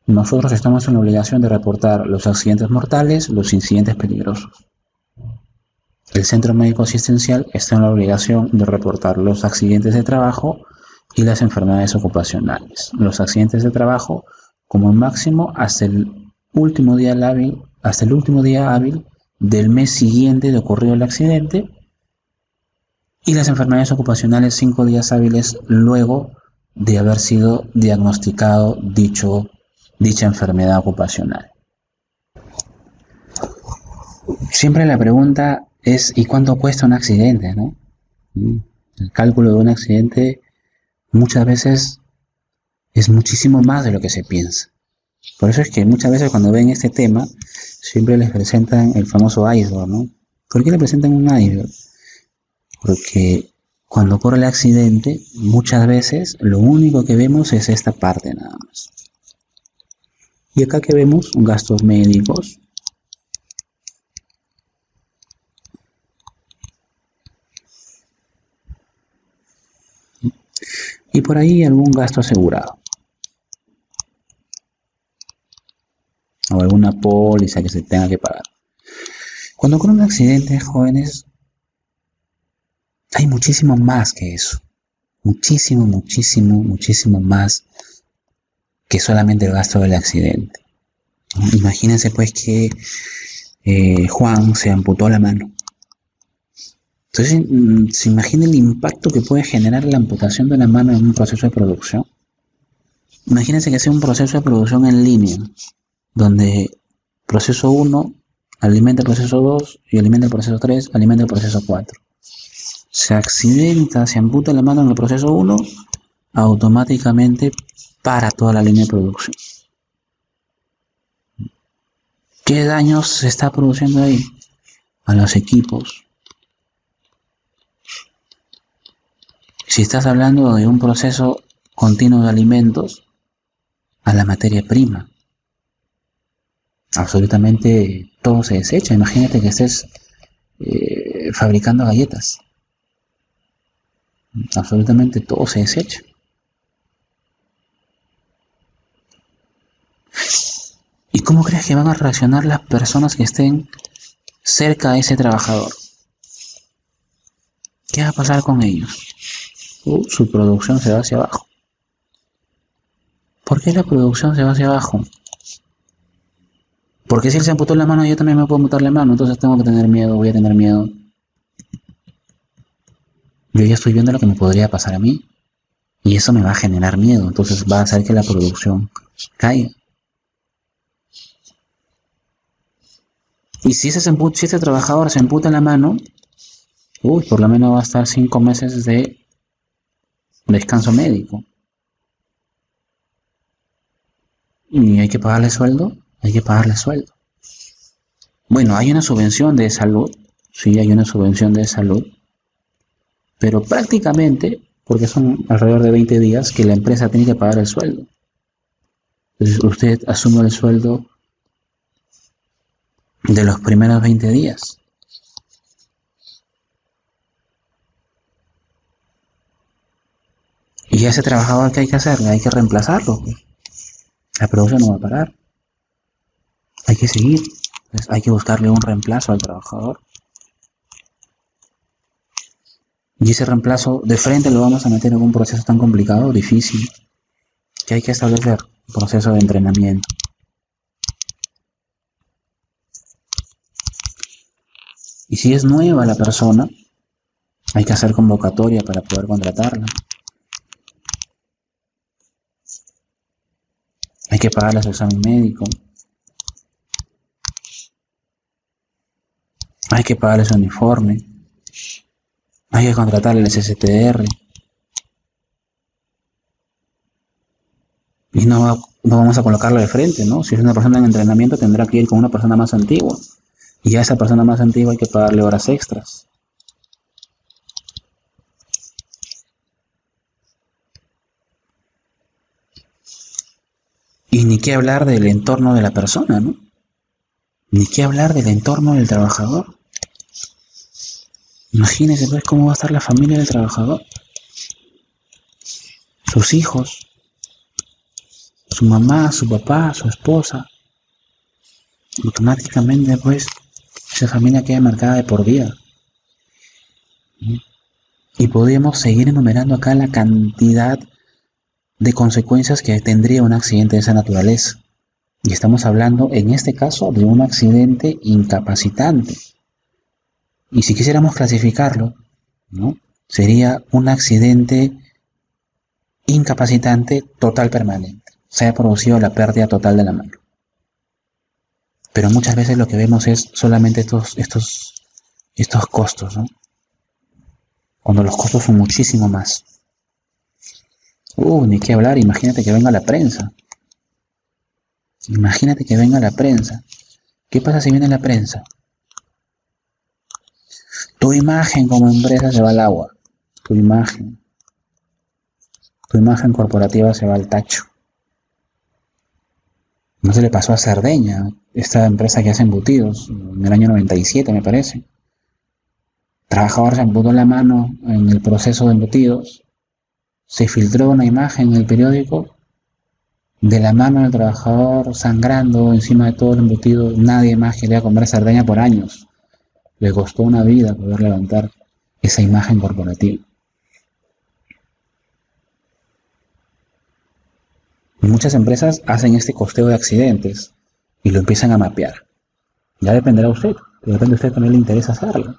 Nosotros estamos en la obligación de reportar los accidentes mortales, los incidentes peligrosos. El centro médico asistencial está en la obligación de reportar los accidentes de trabajo y las enfermedades ocupacionales. Los accidentes de trabajo como máximo hasta el último día hábil del mes siguiente de ocurrido el accidente, y las enfermedades ocupacionales 5 días hábiles luego de haber sido diagnosticado dicha enfermedad ocupacional. Siempre la pregunta es: ¿y cuánto cuesta un accidente, no? El cálculo de un accidente muchas veces es muchísimo más de lo que se piensa. Por eso es que muchas veces cuando ven este tema siempre les presentan el famoso iceberg, ¿no? ¿Por qué le presentan un iceberg? Porque cuando ocurre el accidente, muchas veces lo único que vemos es esta parte nada más. Y acá que vemos gastos médicos, y por ahí algún gasto asegurado o alguna póliza que se tenga que pagar. Cuando ocurre un accidente, jóvenes, hay muchísimo más que eso. Muchísimo más que solamente el gasto del accidente. Imagínense pues que Juan se amputó la mano. Entonces, ¿se imagina el impacto que puede generar la amputación de la mano en un proceso de producción? Imagínense que sea un proceso de producción en línea, donde proceso 1 alimenta el proceso 2 y alimenta el proceso 3, alimenta el proceso 4. se accidenta, se amputa la mano en el proceso 1, automáticamente para toda la línea de producción. ¿Qué daños se está produciendo ahí? A los equipos. Si estás hablando de un proceso continuo de alimentos, a la materia prima. Absolutamente todo se desecha. Imagínate que estés fabricando galletas. Absolutamente todo se desecha. ¿Y cómo crees que van a reaccionar las personas que estén cerca de ese trabajador? ¿Qué va a pasar con ellos? Su producción se va hacia abajo. ¿Por qué la producción se va hacia abajo? Porque si él se amputó la mano, yo también me puedo amputar la mano, entonces tengo que tener miedo, voy a tener miedo. Yo ya estoy viendo lo que me podría pasar a mí y eso me va a generar miedo, entonces va a hacer que la producción caiga. Y si este trabajador se amputa la mano, por lo menos va a estar 5 meses de descanso médico. ¿Y hay que pagarle sueldo? Hay que pagarle sueldo. Bueno, hay una subvención de salud, sí, hay una subvención de salud, pero prácticamente, porque son alrededor de 20 días, que la empresa tiene que pagar el sueldo. Entonces usted asume el sueldo de los primeros 20 días. Y a ese trabajador, ¿qué hay que hacer? Hay que reemplazarlo. La producción no va a parar. Hay que seguir. Entonces hay que buscarle un reemplazo al trabajador. Y ese reemplazo de frente lo vamos a meter en un proceso tan complicado, difícil, que hay que establecer un proceso de entrenamiento. Y si es nueva la persona, hay que hacer convocatoria para poder contratarla. Hay que pagarle su examen médico. Hay que pagarle su uniforme. Hay que contratarle el SSTR. Y no vamos a colocarlo de frente, ¿no? Si es una persona en entrenamiento, tendrá que ir con una persona más antigua. Y a esa persona más antigua hay que pagarle horas extras. Y ni qué hablar del entorno de la persona, ¿no? Ni qué hablar del entorno del trabajador. Imagínense pues cómo va a estar la familia del trabajador. Sus hijos, su mamá, su papá, su esposa. Automáticamente pues esa familia queda marcada de por vida. Y podríamos seguir enumerando acá la cantidad de consecuencias que tendría un accidente de esa naturaleza. Y estamos hablando en este caso de un accidente incapacitante. Y si quisiéramos clasificarlo, ¿no? Sería un accidente incapacitante total permanente. Se ha producido la pérdida total de la mano. Pero muchas veces lo que vemos es solamente estos costos, ¿no? Cuando los costos son muchísimo más. Ni qué hablar, imagínate que venga la prensa. Imagínate que venga la prensa. ¿Qué pasa si viene la prensa? Tu imagen como empresa se va al agua. Tu imagen corporativa se va al tacho. No se le pasó a Cerdeña, esta empresa que hace embutidos, en el año 97 me parece. Trabajador se amputó la mano en el proceso de embutidos. Se filtró una imagen en el periódico de la mano del trabajador sangrando encima de todo el embutido. Nadie más quería comer Cerdeña por años. Le costó una vida poder levantar esa imagen corporativa. Muchas empresas hacen este costeo de accidentes y lo empiezan a mapear. Ya dependerá de usted, de repente a usted también le interesa hacerlo,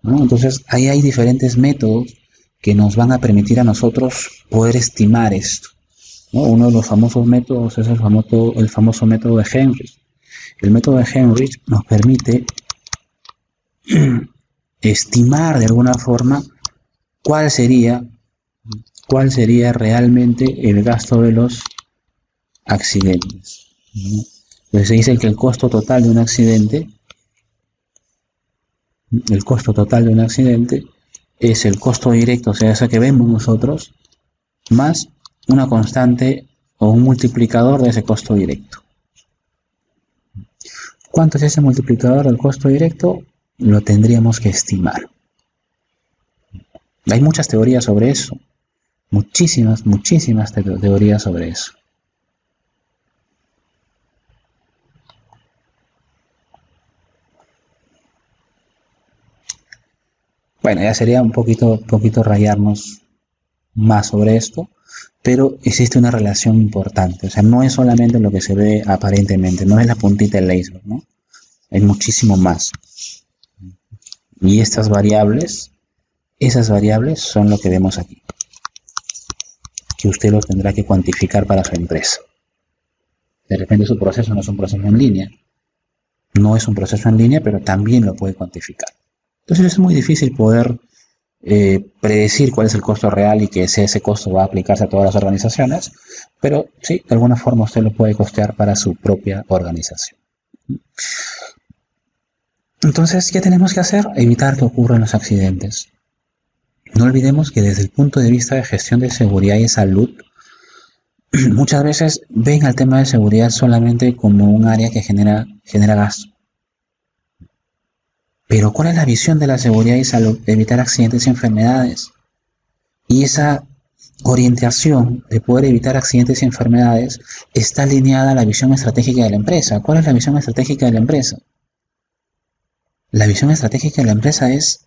¿no? Entonces ahí hay diferentes métodos que nos van a permitir a nosotros poder estimar esto, ¿no? Uno de los famosos métodos es el famoso método de Henry. El método de Henry nos permite estimar de alguna forma cuál sería realmente el gasto de los accidentes. Entonces se dice que el costo total de un accidente es el costo directo, o sea, eso que vemos nosotros, más una constante o un multiplicador de ese costo directo. ¿Cuánto es ese multiplicador del costo directo? Lo tendríamos que estimar. Hay muchas teorías sobre eso, muchísimas teorías sobre eso. Bueno, ya sería un poquito rayarnos más sobre esto, pero existe una relación importante. O sea, no es solamente lo que se ve aparentemente, no es la puntita del iceberg, ¿no? Hay muchísimo más. Y esas variables son lo que vemos aquí, que usted lo tendrá que cuantificar para su empresa. De repente su proceso no es un proceso en línea, pero también lo puede cuantificar. Entonces es muy difícil poder predecir cuál es el costo real y que ese costo va a aplicarse a todas las organizaciones, pero sí, de alguna forma usted lo puede costear para su propia organización. Entonces, ¿qué tenemos que hacer? Evitar que ocurran los accidentes. No olvidemos que desde el punto de vista de gestión de seguridad y salud, muchas veces ven al tema de seguridad solamente como un área que genera gasto. Pero ¿cuál es la visión de la seguridad y salud? Evitar accidentes y enfermedades. Y esa orientación de poder evitar accidentes y enfermedades está alineada a la visión estratégica de la empresa. ¿Cuál es la visión estratégica de la empresa? La visión estratégica de la empresa es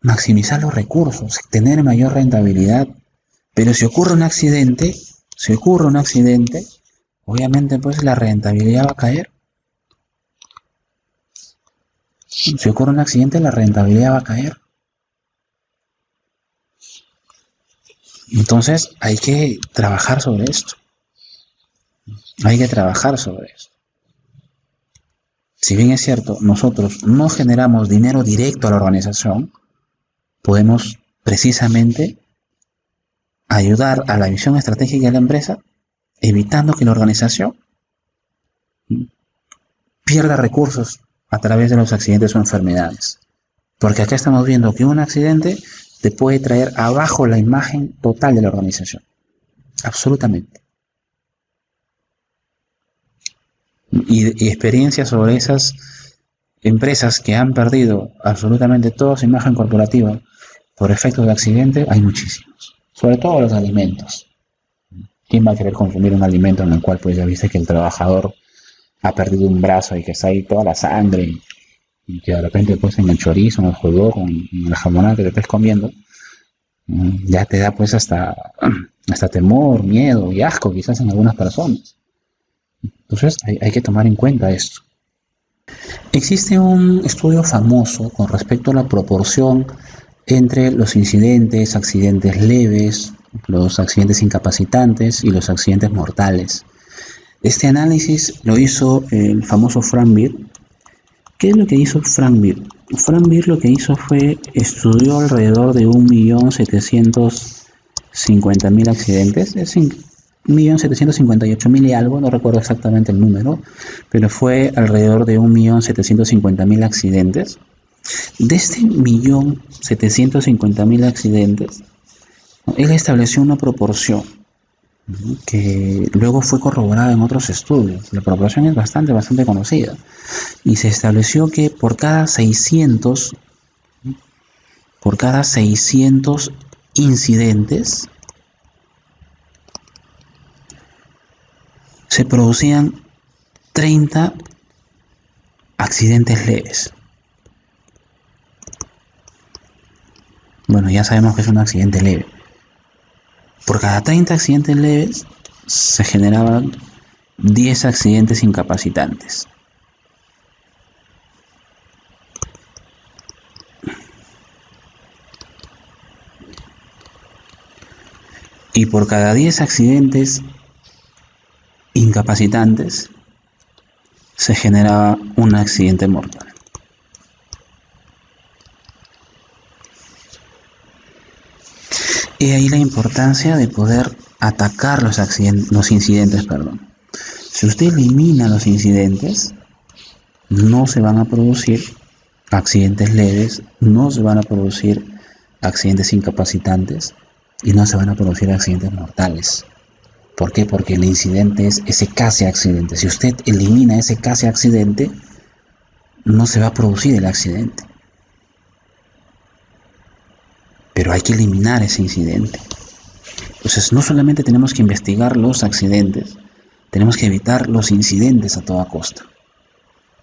maximizar los recursos, tener mayor rentabilidad. Pero si ocurre un accidente, obviamente pues la rentabilidad va a caer. Si ocurre un accidente, la rentabilidad va a caer. Entonces hay que trabajar sobre esto. Si bien es cierto, nosotros no generamos dinero directo a la organización, podemos precisamente ayudar a la visión estratégica de la empresa, evitando que la organización pierda recursos a través de los accidentes o enfermedades. Porque acá estamos viendo que un accidente te puede traer abajo la imagen total de la organización. Absolutamente. Y experiencias sobre esas empresas que han perdido absolutamente toda su imagen corporativa por efectos de accidente, hay muchísimos. Sobre todo los alimentos. ¿Quién va a querer consumir un alimento en el cual pues ya viste que el trabajador ha perdido un brazo y que está ahí toda la sangre y que de repente pues en el chorizo, en el hot con la jamonada que te estés comiendo, ya te da pues hasta temor, miedo y asco quizás en algunas personas. Entonces hay que tomar en cuenta esto. Existe un estudio famoso con respecto a la proporción entre los incidentes, accidentes leves, los accidentes incapacitantes y los accidentes mortales. Este análisis lo hizo el famoso Frank Beard. ¿Qué es lo que hizo Frank Beard? Frank Beard lo que hizo fue estudió alrededor de 1.750.000 accidentes, es 1.758.000 y algo, no recuerdo exactamente el número, pero fue alrededor de 1.750.000 accidentes. De este 1.750.000 accidentes, él estableció una proporción que luego fue corroborada en otros estudios. La proporción es bastante conocida. Y se estableció que por cada 600 incidentes se producían 30 accidentes leves. Bueno, ya sabemos que es un accidente leve. Por cada 30 accidentes leves se generaban 10 accidentes incapacitantes. Y por cada 10 accidentes incapacitantes se generaba un accidente mortal. He ahí la importancia de poder atacar los incidentes. Si usted elimina los incidentes, no se van a producir accidentes leves, no se van a producir accidentes incapacitantes y no se van a producir accidentes mortales. ¿Por qué? Porque el incidente es ese casi accidente. Si usted elimina ese casi accidente, no se va a producir el accidente. Pero hay que eliminar ese incidente. Entonces, no solamente tenemos que investigar los accidentes, tenemos que evitar los incidentes a toda costa.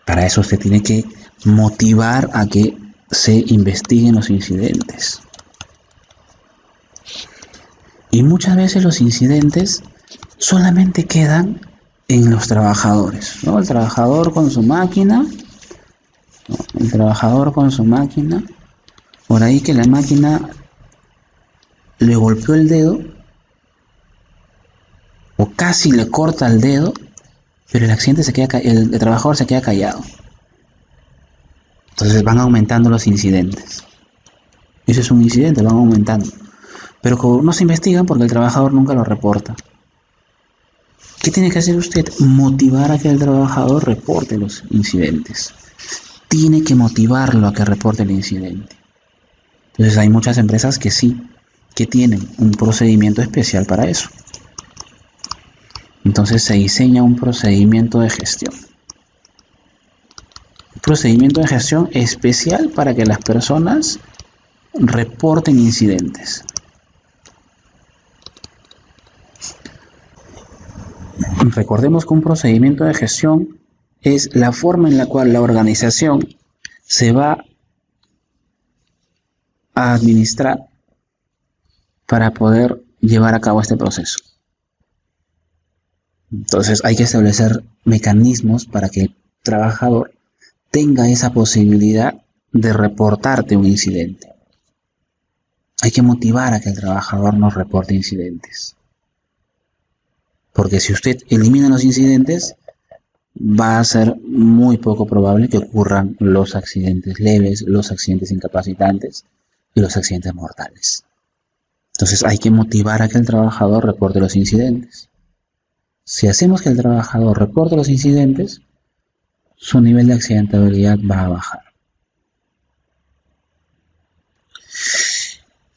Para eso usted tiene que motivar a que se investiguen los incidentes. Y muchas veces los incidentes solamente quedan en los trabajadores, ¿no? El trabajador con su máquina, por ahí que la máquina le golpeó el dedo o casi le corta el dedo, pero el trabajador se queda callado. Entonces van aumentando los incidentes. Ese es un incidente, van aumentando. Pero como no se investigan porque el trabajador nunca lo reporta. ¿Qué tiene que hacer usted? Motivar a que el trabajador reporte los incidentes. Tiene que motivarlo a que reporte el incidente. Entonces hay muchas empresas que sí, que tienen un procedimiento especial para eso. Entonces se diseña un procedimiento de gestión. Un procedimiento de gestión especial para que las personas reporten incidentes. Recordemos que un procedimiento de gestión es la forma en la cual la organización se va a administrar para poder llevar a cabo este proceso. Entonces hay que establecer mecanismos para que el trabajador tenga esa posibilidad de reportarte un incidente. Hay que motivar a que el trabajador nos reporte incidentes. Porque si usted elimina los incidentes, va a ser muy poco probable que ocurran los accidentes leves, los accidentes incapacitantes y los accidentes mortales. Entonces hay que motivar a que el trabajador reporte los incidentes. Si hacemos que el trabajador reporte los incidentes, su nivel de accidentabilidad va a bajar.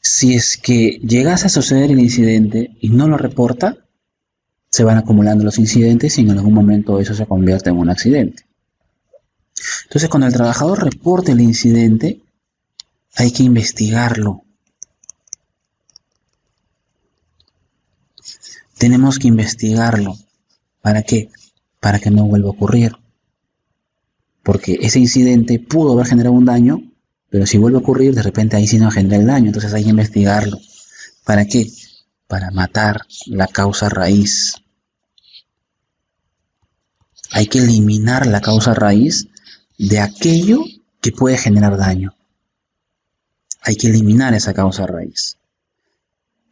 Si es que llegase a suceder el incidente y no lo reporta, se van acumulando los incidentes y en algún momento eso se convierte en un accidente. Entonces, cuando el trabajador reporte el incidente, hay que investigarlo. Tenemos que investigarlo. ¿Para qué? Para que no vuelva a ocurrir. Porque ese incidente pudo haber generado un daño, pero si vuelve a ocurrir, de repente ahí sí no genera el daño. Entonces hay que investigarlo. ¿Para qué? Para matar la causa raíz. Hay que eliminar la causa raíz de aquello que puede generar daño. Hay que eliminar esa causa raíz.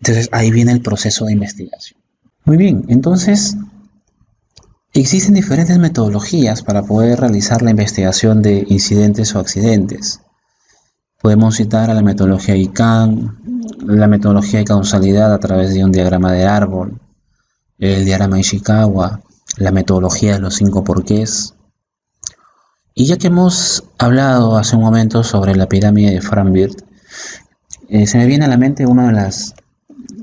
Entonces ahí viene el proceso de investigación. Muy bien, entonces existen diferentes metodologías para poder realizar la investigación de incidentes o accidentes. Podemos citar a la metodología ICANN, la metodología de causalidad a través de un diagrama de árbol, el diagrama de Ishikawa, la metodología de los 5 porqués. Y ya que hemos hablado hace un momento sobre la pirámide de Frank Bird, se me viene a la mente una de las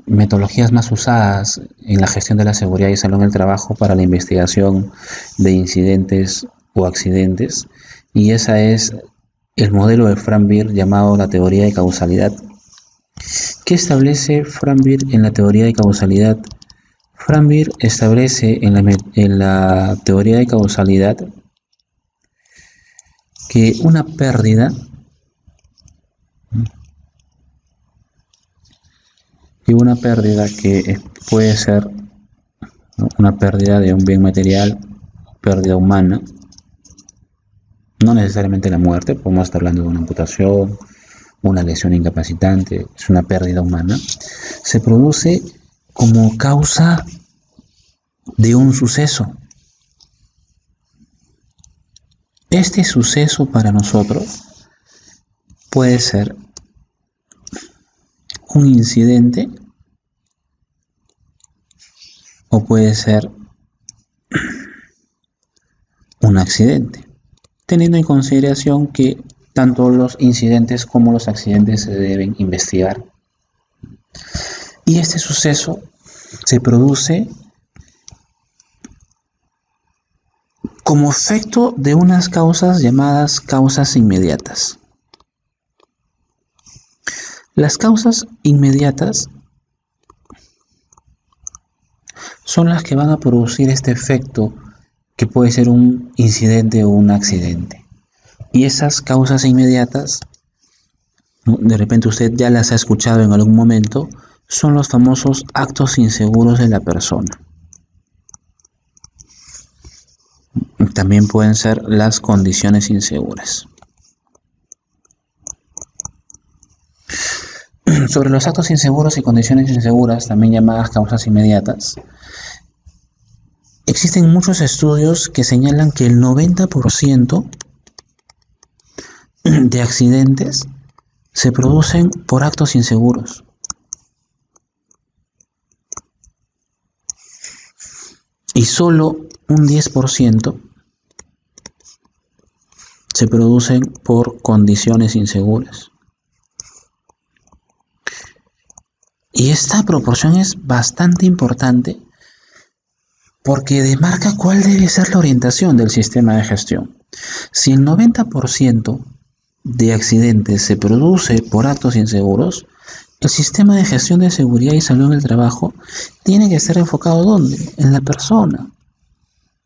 metodologías más usadas en la gestión de la seguridad y salud en el trabajo para la investigación de incidentes o accidentes, y esa es el modelo de Frank Bird llamado la teoría de causalidad. ¿Qué establece Frank Bird en la teoría de causalidad? Frank Bird establece en la teoría de causalidad que una pérdida que puede ser, ¿no?, una pérdida de un bien material, pérdida humana, no necesariamente la muerte, podemos estar hablando de una amputación, una lesión incapacitante, es una pérdida humana, se produce como causa de un suceso. Este suceso para nosotros puede ser un incidente o puede ser un accidente, teniendo en consideración que tanto los incidentes como los accidentes se deben investigar. Y este suceso se produce como efecto de unas causas llamadas causas inmediatas. Las causas inmediatas son las que van a producir este efecto que puede ser un incidente o un accidente. Y esas causas inmediatas, de repente usted ya las ha escuchado en algún momento, son los famosos actos inseguros de la persona. También pueden ser las condiciones inseguras. Sobre los actos inseguros y condiciones inseguras, también llamadas causas inmediatas, existen muchos estudios que señalan que el 90% de accidentes se producen por actos inseguros. Y solo un 10% se producen por condiciones inseguras. Y esta proporción es bastante importante porque demarca cuál debe ser la orientación del sistema de gestión. Si el 90% de accidentes se produce por actos inseguros, el sistema de gestión de seguridad y salud en el trabajo tiene que estar enfocado ¿dónde? En la persona.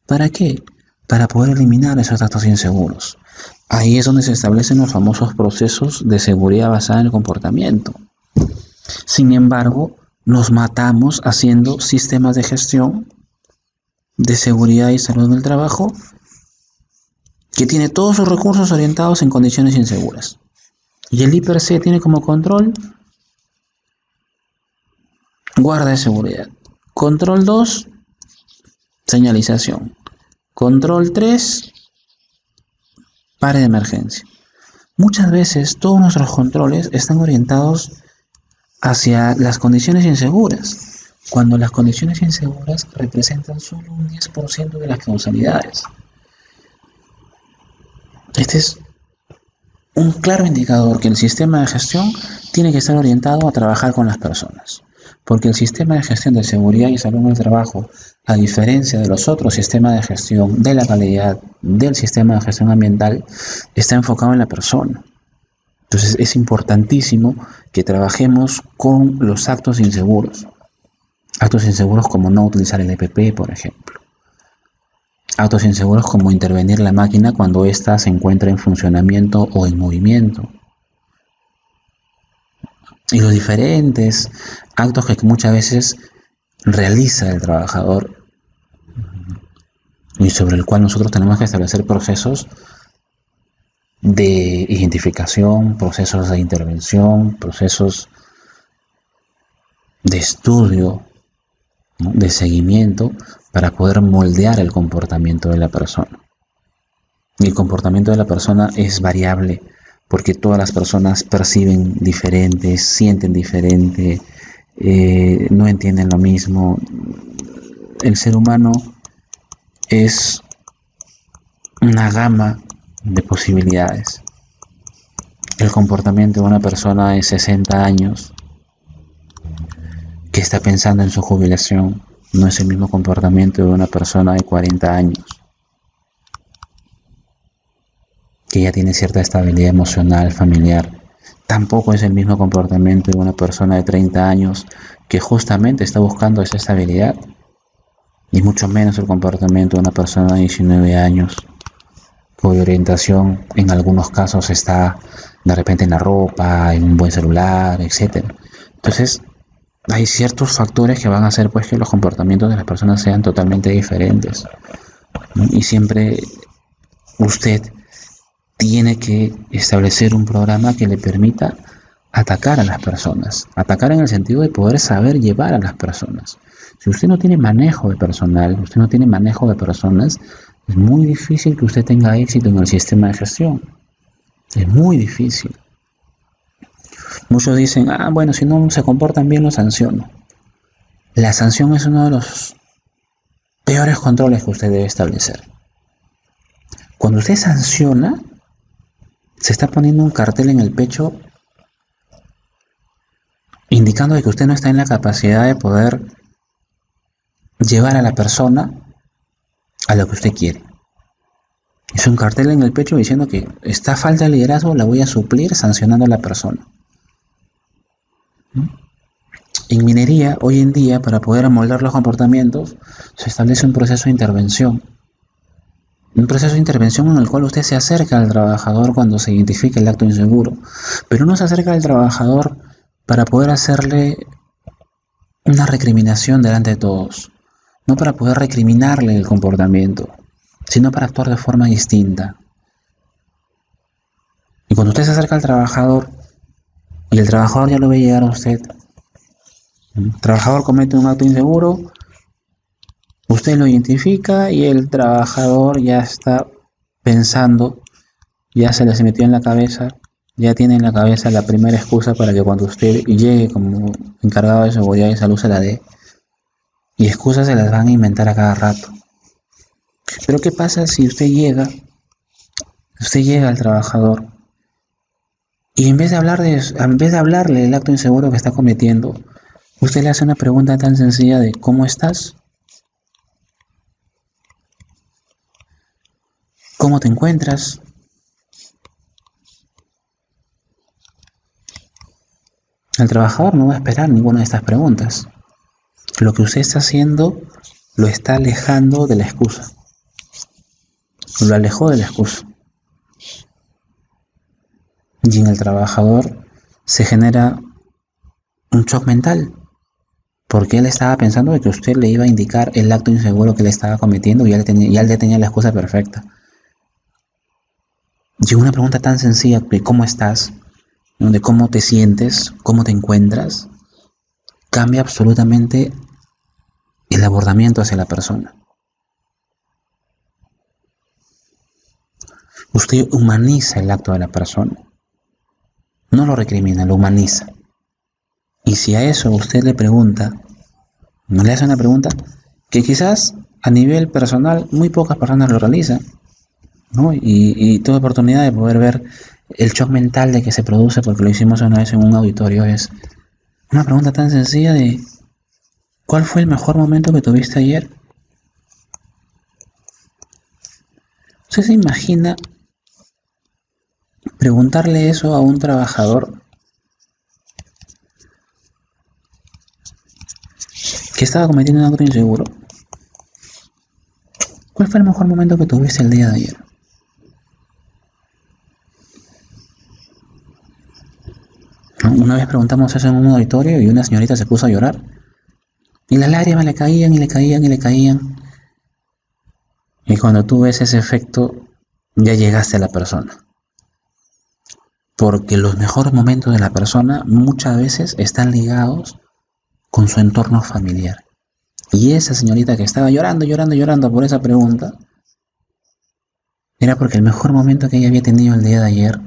¿Para qué? Para poder eliminar esos actos inseguros. Ahí es donde se establecen los famosos procesos de seguridad basada en el comportamiento. Sin embargo, nos matamos haciendo sistemas de gestión de seguridad y salud en el trabajo que tiene todos sus recursos orientados en condiciones inseguras. Y el I+C tiene como control guarda de seguridad. Control 2, señalización. Control 3, pare de emergencia. Muchas veces todos nuestros controles están orientados hacia las condiciones inseguras, cuando las condiciones inseguras representan solo un 10% de las causalidades. Este es un claro indicador que el sistema de gestión tiene que estar orientado a trabajar con las personas, porque el sistema de gestión de seguridad y salud en el trabajo, a diferencia de los otros sistemas de gestión de la calidad del sistema de gestión ambiental, está enfocado en la persona. Entonces es importantísimo que trabajemos con los actos inseguros. Actos inseguros como no utilizar el EPP, por ejemplo. Actos inseguros como intervenir la máquina cuando ésta se encuentra en funcionamiento o en movimiento. Y los diferentes actos que muchas veces realiza el trabajador y sobre el cual nosotros tenemos que establecer procesos de identificación, procesos de intervención, procesos de estudio, ¿no? De seguimiento para poder moldear el comportamiento de la persona. Y el comportamiento de la persona es variable porque todas las personas perciben diferente, sienten diferente, no entienden lo mismo. El ser humano es una gama de posibilidades. El comportamiento de una persona de 60 años que está pensando en su jubilación no es el mismo comportamiento de una persona de 40 años que ya tiene cierta estabilidad emocional, familiar. Tampoco es el mismo comportamiento de una persona de 30 años que justamente está buscando esa estabilidad, y mucho menos el comportamiento de una persona de 19 años cuya orientación en algunos casos está de repente en la ropa, en un buen celular, etc. Entonces hay ciertos factores que van a hacer pues que los comportamientos de las personas sean totalmente diferentes, ¿no? Y siempre usted tiene que establecer un programa que le permita atacar a las personas, atacar en el sentido de poder saber llevar a las personas. Si usted no tiene manejo de personal, usted no tiene manejo de personas, es muy difícil que usted tenga éxito en el sistema de gestión. Es muy difícil. Muchos dicen, bueno, si no se comportan bien, los sanciono. La sanción es uno de los peores controles que usted debe establecer. Cuando usted sanciona, se está poniendo un cartel en el pecho indicando de que usted no está en la capacidad de poder llevar a la persona a lo que usted quiere. Es un cartel en el pecho diciendo que esta falta de liderazgo la voy a suplir sancionando a la persona. En minería, hoy en día, para poder amoldar los comportamientos, se establece un proceso de intervención. Un proceso de intervención en el cual usted se acerca al trabajador cuando se identifica el acto inseguro, pero no se acerca al trabajador para poder hacerle una recriminación delante de todos, no para poder recriminarle el comportamiento, sino para actuar de forma distinta. Y cuando usted se acerca al trabajador y el trabajador ya lo ve llegar a usted, el trabajador comete un acto inseguro, usted lo identifica y el trabajador ya está pensando, ya se les metió en la cabeza, ya tiene en la cabeza la primera excusa para que cuando usted llegue como encargado de seguridad y salud se la dé. Y excusas se las van a inventar a cada rato. Pero ¿qué pasa si usted llega al trabajador y en vez de hablarle del acto inseguro que está cometiendo, usted le hace una pregunta tan sencilla de ¿cómo estás? ¿Cómo te encuentras? El trabajador no va a esperar ninguna de estas preguntas. Lo que usted está haciendo lo está alejando de la excusa. Lo alejó de la excusa. Y en el trabajador se genera un shock mental, porque él estaba pensando de que usted le iba a indicar el acto inseguro que le estaba cometiendo y él ya tenía la excusa perfecta. Y una pregunta tan sencilla de ¿cómo estás? De cómo te sientes, cómo te encuentras, cambia absolutamente el abordamiento hacia la persona. Usted humaniza el acto de la persona, no lo recrimina, lo humaniza. Y si a eso usted le pregunta, no le hace una pregunta que quizás a nivel personal muy pocas personas lo realizan, ¿no? Y tuve oportunidad de poder ver el shock mental de que se produce porque lo hicimos una vez en un auditorio. Es una pregunta tan sencilla de ¿cuál fue el mejor momento que tuviste ayer? ¿Usted se imagina preguntarle eso a un trabajador que estaba cometiendo un acto inseguro? ¿Cuál fue el mejor momento que tuviste el día de ayer? Una vez preguntamos eso en un auditorio y una señorita se puso a llorar. Y las lágrimas le caían y le caían y le caían. Y cuando tú ves ese efecto, ya llegaste a la persona. Porque los mejores momentos de la persona muchas veces están ligados con su entorno familiar. Y esa señorita que estaba llorando por esa pregunta, era porque el mejor momento que ella había tenido el día de ayer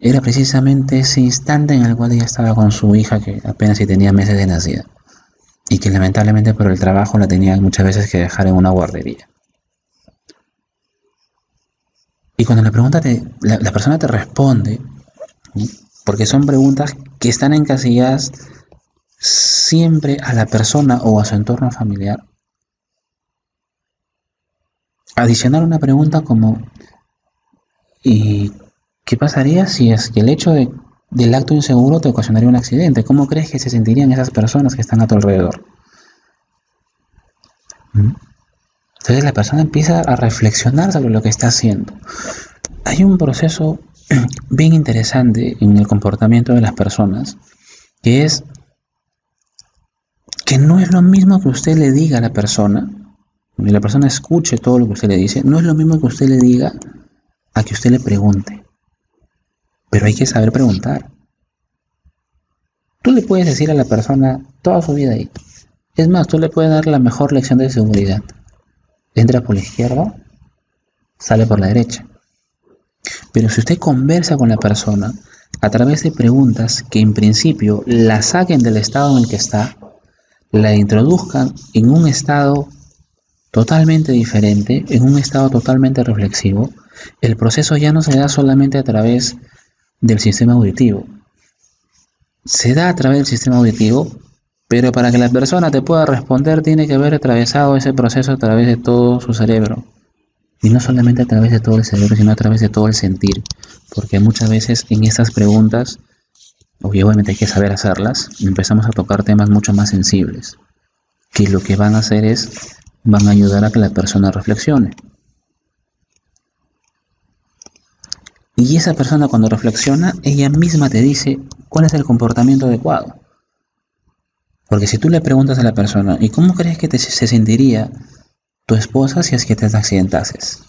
era precisamente ese instante en el cual ella estaba con su hija que apenas si tenía meses de nacida y que lamentablemente por el trabajo la tenía muchas veces que dejar en una guardería. Y cuando la persona te responde, ¿sí? Porque son preguntas que están encasilladas siempre a la persona o a su entorno familiar. Adicionar una pregunta como ¿y qué pasaría si es que el hecho del acto inseguro te ocasionaría un accidente? ¿Cómo crees que se sentirían esas personas que están a tu alrededor? Entonces la persona empieza a reflexionar sobre lo que está haciendo. Hay un proceso bien interesante en el comportamiento de las personas, que es que no es lo mismo que usted le diga a la persona, y la persona escuche todo lo que usted le dice, no es lo mismo que usted le diga a que usted le pregunte. Pero hay que saber preguntar. Tú le puedes decir a la persona toda su vida ahí. Es más, tú le puedes dar la mejor lección de seguridad. Entra por la izquierda, sale por la derecha. Pero si usted conversa con la persona, a través de preguntas que en principio la saquen del estado en el que está, la introduzcan en un estado totalmente diferente, en un estado totalmente reflexivo. El proceso ya no se da solamente a través del sistema auditivo, se da a través del sistema auditivo, pero para que la persona te pueda responder tiene que haber atravesado ese proceso a través de todo su cerebro. Y no solamente a través de todo el cerebro, sino a través de todo el sentir. Porque muchas veces en estas preguntas, obviamente hay que saber hacerlas, empezamos a tocar temas mucho más sensibles, que lo que van a hacer es, van a ayudar a que la persona reflexione. Y esa persona cuando reflexiona, ella misma te dice cuál es el comportamiento adecuado. Porque si tú le preguntas a la persona, ¿y cómo crees que se sentiría tu esposa si es que te accidentases?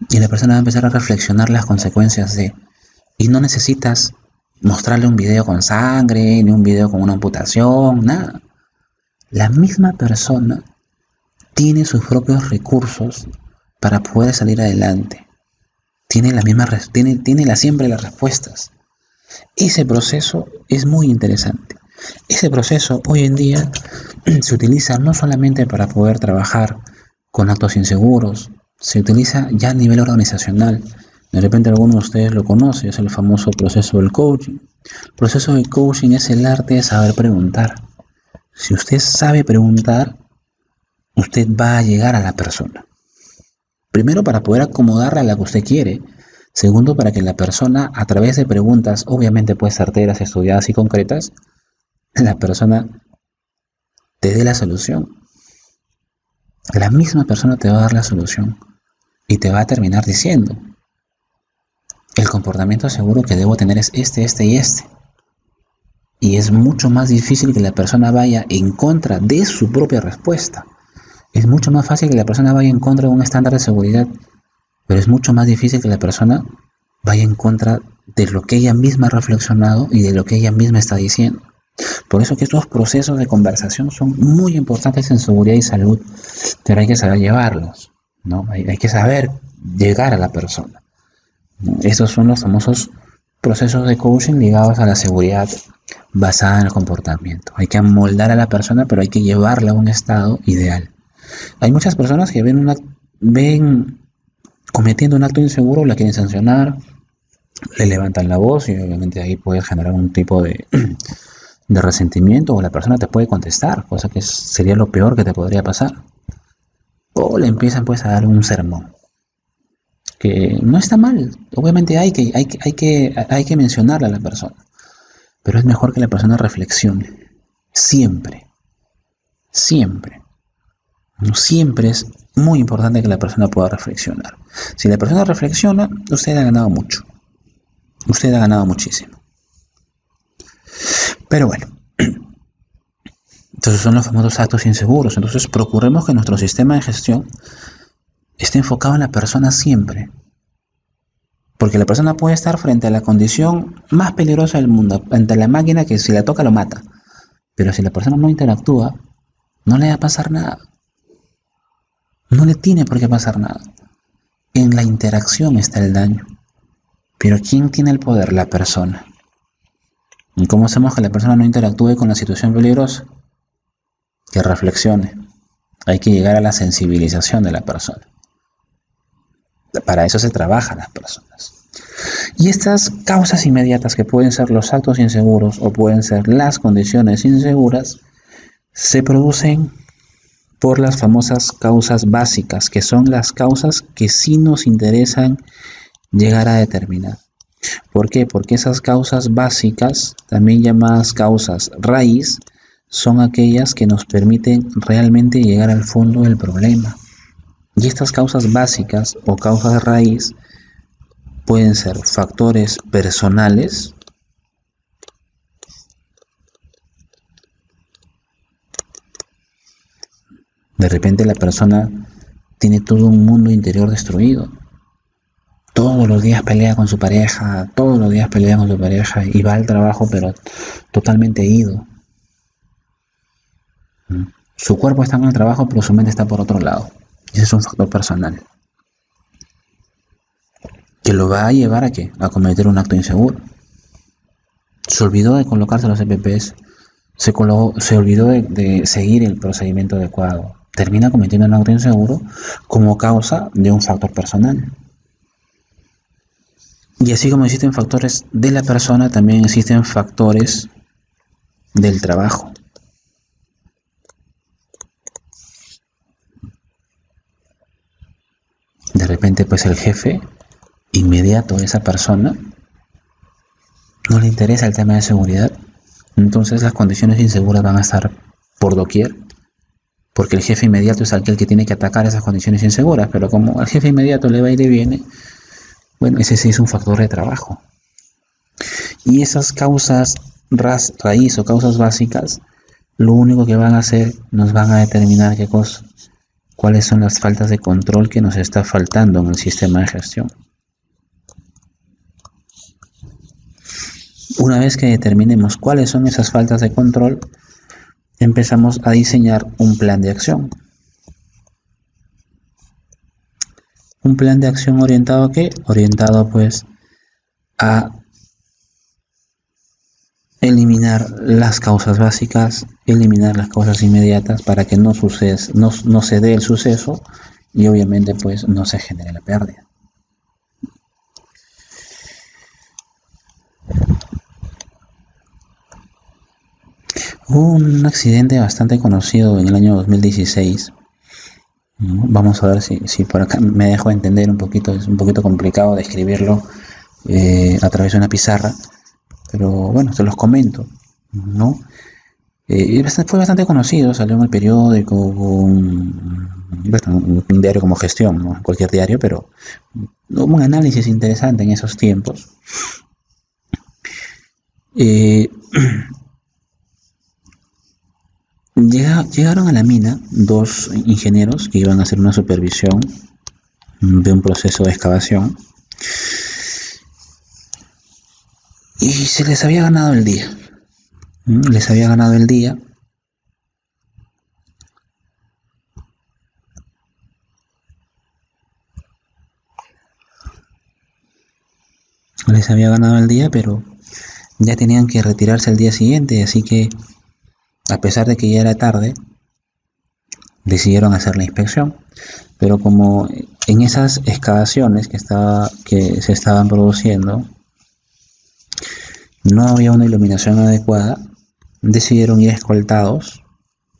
Y la persona va a empezar a reflexionar las consecuencias de... Y no necesitas mostrarle un video con sangre, ni un video con una amputación, nada. La misma persona tiene sus propios recursos para poder salir adelante. Tiene siempre las respuestas. Ese proceso es muy interesante. Ese proceso hoy en día se utiliza no solamente para poder trabajar con actos inseguros, se utiliza ya a nivel organizacional. De repente alguno de ustedes lo conoce, es el famoso proceso del coaching. El proceso del coaching es el arte de saber preguntar. Si usted sabe preguntar, usted va a llegar a la persona. Primero, para poder acomodarla a la que usted quiere. Segundo, para que la persona, a través de preguntas, obviamente pues certeras, estudiadas y concretas, la persona te dé la solución. La misma persona te va a dar la solución y te va a terminar diciendo: el comportamiento seguro que debo tener es este y este. Y es mucho más difícil que la persona vaya en contra de su propia respuesta. Es mucho más fácil que la persona vaya en contra de un estándar de seguridad, pero es mucho más difícil que la persona vaya en contra de lo que ella misma ha reflexionado y de lo que ella misma está diciendo. Por eso que estos procesos de conversación son muy importantes en seguridad y salud, pero hay que saber llevarlos, ¿no? Hay que saber llegar a la persona. Estos son los famosos procesos de coaching ligados a la seguridad basada en el comportamiento. Hay que amoldar a la persona, pero hay que llevarla a un estado ideal. Hay muchas personas que ven cometiendo un acto inseguro, la quieren sancionar, le levantan la voz y obviamente ahí puede generar un tipo de resentimiento, o la persona te puede contestar, cosa que sería lo peor que te podría pasar. O le empiezan pues a dar un sermón, que no está mal. Obviamente hay que mencionarle a la persona, pero es mejor que la persona reflexione. Siempre. No, siempre es muy importante que la persona pueda reflexionar. Si la persona reflexiona, usted ha ganado mucho. Usted ha ganado muchísimo. Pero bueno, entonces son los famosos actos inseguros. Entonces procuremos que nuestro sistema de gestión esté enfocado en la persona siempre. Porque la persona puede estar frente a la condición más peligrosa del mundo, ante la máquina que si la toca lo mata. Pero si la persona no interactúa, no le va a pasar nada. No le tiene por qué pasar nada. En la interacción está el daño. Pero ¿quién tiene el poder? La persona. ¿Y cómo hacemos que la persona no interactúe con la situación peligrosa? Que reflexione. Hay que llegar a la sensibilización de la persona. Para eso se trabajan las personas. Y estas causas inmediatas, que pueden ser los actos inseguros o pueden ser las condiciones inseguras, se producen por las famosas causas básicas, que son las causas que sí nos interesan llegar a determinar. ¿Por qué? Porque esas causas básicas, también llamadas causas raíz, son aquellas que nos permiten realmente llegar al fondo del problema. Y estas causas básicas o causas raíz pueden ser factores personales, de repente la persona tiene todo un mundo interior destruido. Todos los días pelea con su pareja, y va al trabajo pero totalmente ido. Su cuerpo está en el trabajo pero su mente está por otro lado. Ese es un factor personal. que lo va a llevar a ¿qué? A cometer un acto inseguro. Se olvidó de colocarse los EPPs, se olvidó de seguir el procedimiento adecuado. Termina cometiendo un acto inseguro como causa de un factor personal. Y así como existen factores de la persona, también existen factores del trabajo. De repente, pues el jefe inmediato de esa persona no le interesa el tema de seguridad, entonces las condiciones inseguras van a estar por doquier, porque el jefe inmediato es aquel que tiene que atacar esas condiciones inseguras, pero como al jefe inmediato le va y le viene, bueno, ese sí es un factor de trabajo. Y esas causas raíz o causas básicas, lo único que van a hacer, nos van a determinar qué cosa, cuáles son las faltas de control que nos está faltando en el sistema de gestión. Una vez que determinemos cuáles son esas faltas de control, empezamos a diseñar un plan de acción. Un plan de acción orientado ¿a qué? Orientado pues a eliminar las causas básicas, eliminar las causas inmediatas para que no se dé el suceso y obviamente pues no se genere la pérdida. Hubo un accidente bastante conocido en el año 2016. Vamos a ver si por acá me dejo entender un poquito. Es un poquito complicado describirlo a través de una pizarra, pero bueno, se los comento, ¿no? Fue bastante conocido, salió en el periódico, un diario como Gestión, ¿no? Cualquier diario, pero hubo un análisis interesante en esos tiempos. Llegaron a la mina dos ingenieros que iban a hacer una supervisión de un proceso de excavación y se les había ganado el día. Les había ganado el día. Les había ganado el día, pero ya tenían que retirarse al día siguiente, así que a pesar de que ya era tarde, decidieron hacer la inspección. Pero como en esas excavaciones que se estaban produciendo no había una iluminación adecuada, decidieron ir escoltados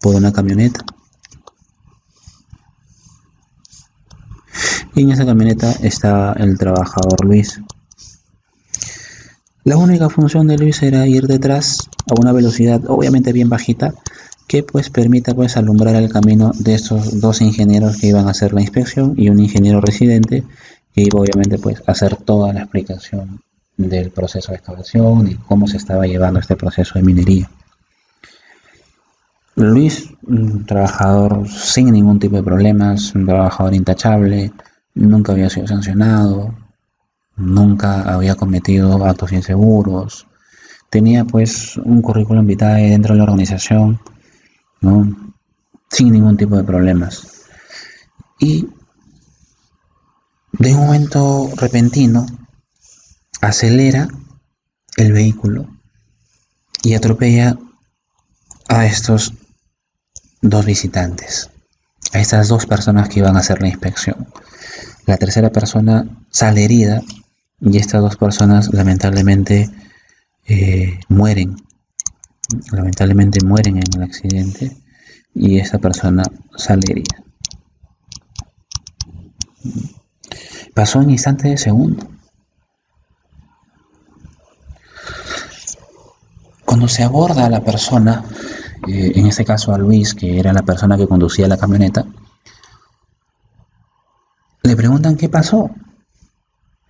por una camioneta. Y en esa camioneta estaba el trabajador Luis. La única función de Luis era ir detrás a una velocidad obviamente bien bajita, que pues permita pues alumbrar el camino de estos dos ingenieros que iban a hacer la inspección y un ingeniero residente que iba obviamente pues a hacer toda la explicación del proceso de excavación y cómo se estaba llevando este proceso de minería. Luis, un trabajador sin ningún tipo de problemas, un trabajador intachable, nunca había sido sancionado, nunca había cometido actos inseguros, tenía pues un currículum vitae dentro de la organización, ¿no? Sin ningún tipo de problemas. Y de un momento repentino acelera el vehículo y atropella a estos dos visitantes, a estas dos personas que iban a hacer la inspección. La tercera persona sale herida y estas dos personas lamentablemente mueren en el accidente y esta persona sale herida. Pasó en instante de segundo. Cuando se aborda a la persona, en este caso a Luis, que era la persona que conducía la camioneta, le preguntan qué pasó.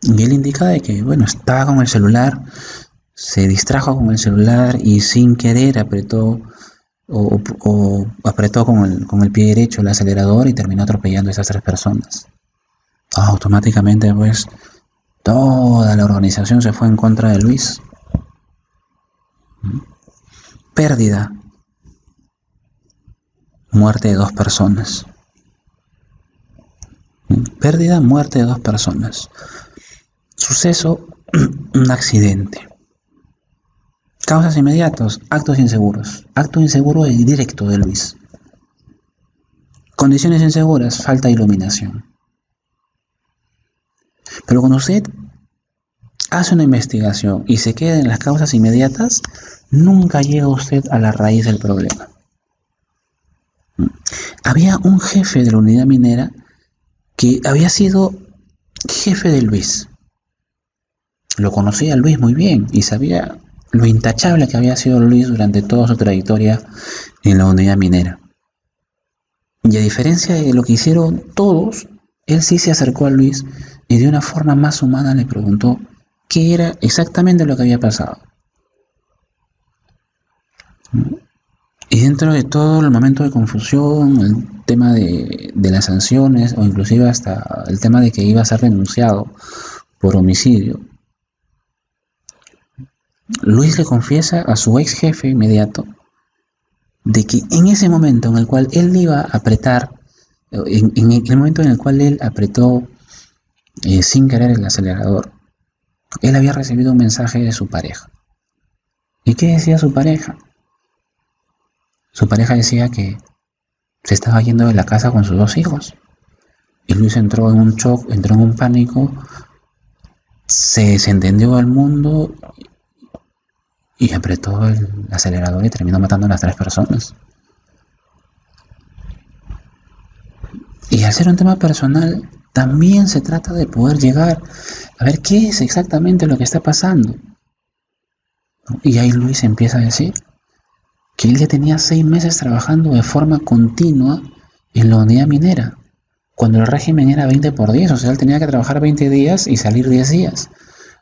Y él indica de que, bueno, estaba con el celular, se distrajo con el celular y sin querer apretó con el pie derecho el acelerador y terminó atropellando a esas tres personas. Automáticamente, pues, toda la organización se fue en contra de Luis. Pérdida, muerte de dos personas. Pérdida, muerte de dos personas. Suceso, un accidente. Causas inmediatas, actos inseguros. Acto inseguro y directo de Luis. Condiciones inseguras, falta de iluminación. Pero cuando usted hace una investigación y se queda en las causas inmediatas, nunca llega usted a la raíz del problema. Había un jefe de la unidad minera que había sido jefe de Luis. Lo conocía Luis muy bien y sabía lo intachable que había sido Luis durante toda su trayectoria en la unidad minera. Y a diferencia de lo que hicieron todos, él sí se acercó a Luis y de una forma más humana le preguntó qué era exactamente lo que había pasado. Y dentro de todo el momento de confusión, el tema de las sanciones o inclusive hasta el tema de que iba a ser denunciado por homicidio, Luis le confiesa a su ex jefe inmediato de que en ese momento en el cual él iba a apretar, en el momento en el cual él apretó sin querer el acelerador, él había recibido un mensaje de su pareja. ¿Y qué decía su pareja? Su pareja decía que se estaba yendo de la casa con sus 2 hijos. Y Luis entró en un shock, entró en un pánico, se desentendió del mundo y apretó el acelerador y terminó matando a las 3 personas. Y al ser un tema personal, también se trata de poder llegar a ver qué es exactamente lo que está pasando. Y ahí Luis empieza a decir que él ya tenía 6 meses trabajando de forma continua en la unidad minera, cuando el régimen era 20 por 10, o sea, él tenía que trabajar 20 días y salir 10 días.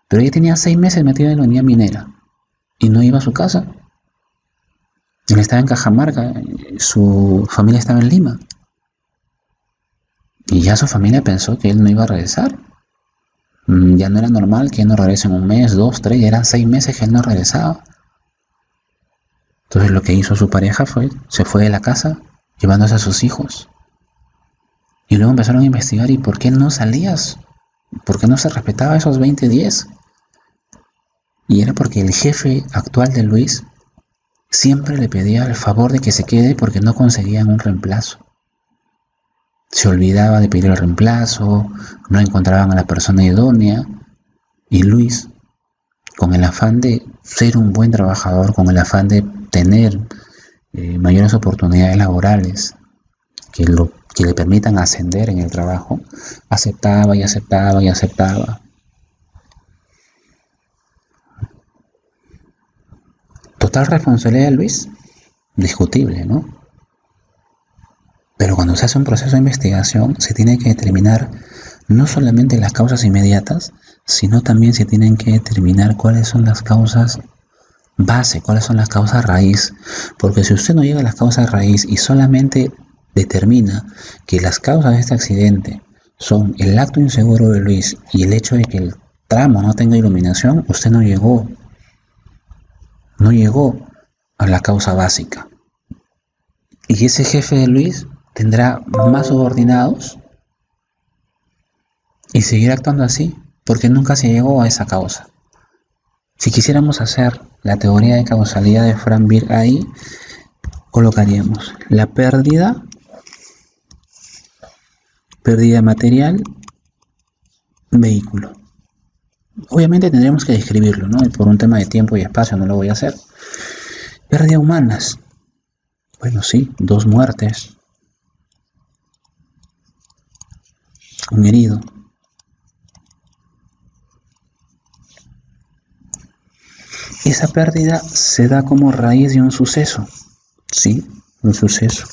Pero ella tenía 6 meses metido en la unidad minera y no iba a su casa. Él estaba en Cajamarca, su familia estaba en Lima. Y ya su familia pensó que él no iba a regresar. Ya no era normal que él no regrese en 1 mes, 2, 3, ya eran 6 meses que él no regresaba. Entonces lo que hizo su pareja se fue de la casa llevándose a sus hijos. Y luego empezaron a investigar, ¿y por qué no salías? ¿Por qué no se respetaba esos 20-10? Y era porque el jefe actual de Luis siempre le pedía el favor de que se quede porque no conseguían un reemplazo. Se olvidaba de pedir el reemplazo, no encontraban a la persona idónea, y Luis, con el afán de ser un buen trabajador, con el afán de tener mayores oportunidades laborales que le permitan ascender en el trabajo, aceptaba y aceptaba y aceptaba. Total responsabilidad de Luis, discutible, ¿no? Pero cuando se hace un proceso de investigación, se tiene que determinar no solamente las causas inmediatas, sino también se tienen que determinar cuáles son las causas base, cuáles son las causas raíz. Porque si usted no llega a las causas raíz y solamente determina que las causas de este accidente son el acto inseguro de Luis y el hecho de que el tramo no tenga iluminación, usted no llegó a la causa básica. Y ese jefe de Luis tendrá más subordinados y seguirá actuando así, porque nunca se llegó a esa causa. Si quisiéramos hacer la teoría de causalidad de Frank Beer ahí, colocaríamos la pérdida material, vehículo. Obviamente tendríamos que describirlo, ¿no? Por un tema de tiempo y espacio no lo voy a hacer. Pérdida humanas. Bueno, sí, 2 muertes, un herido. Esa pérdida se da como raíz de un suceso. Sí, un suceso.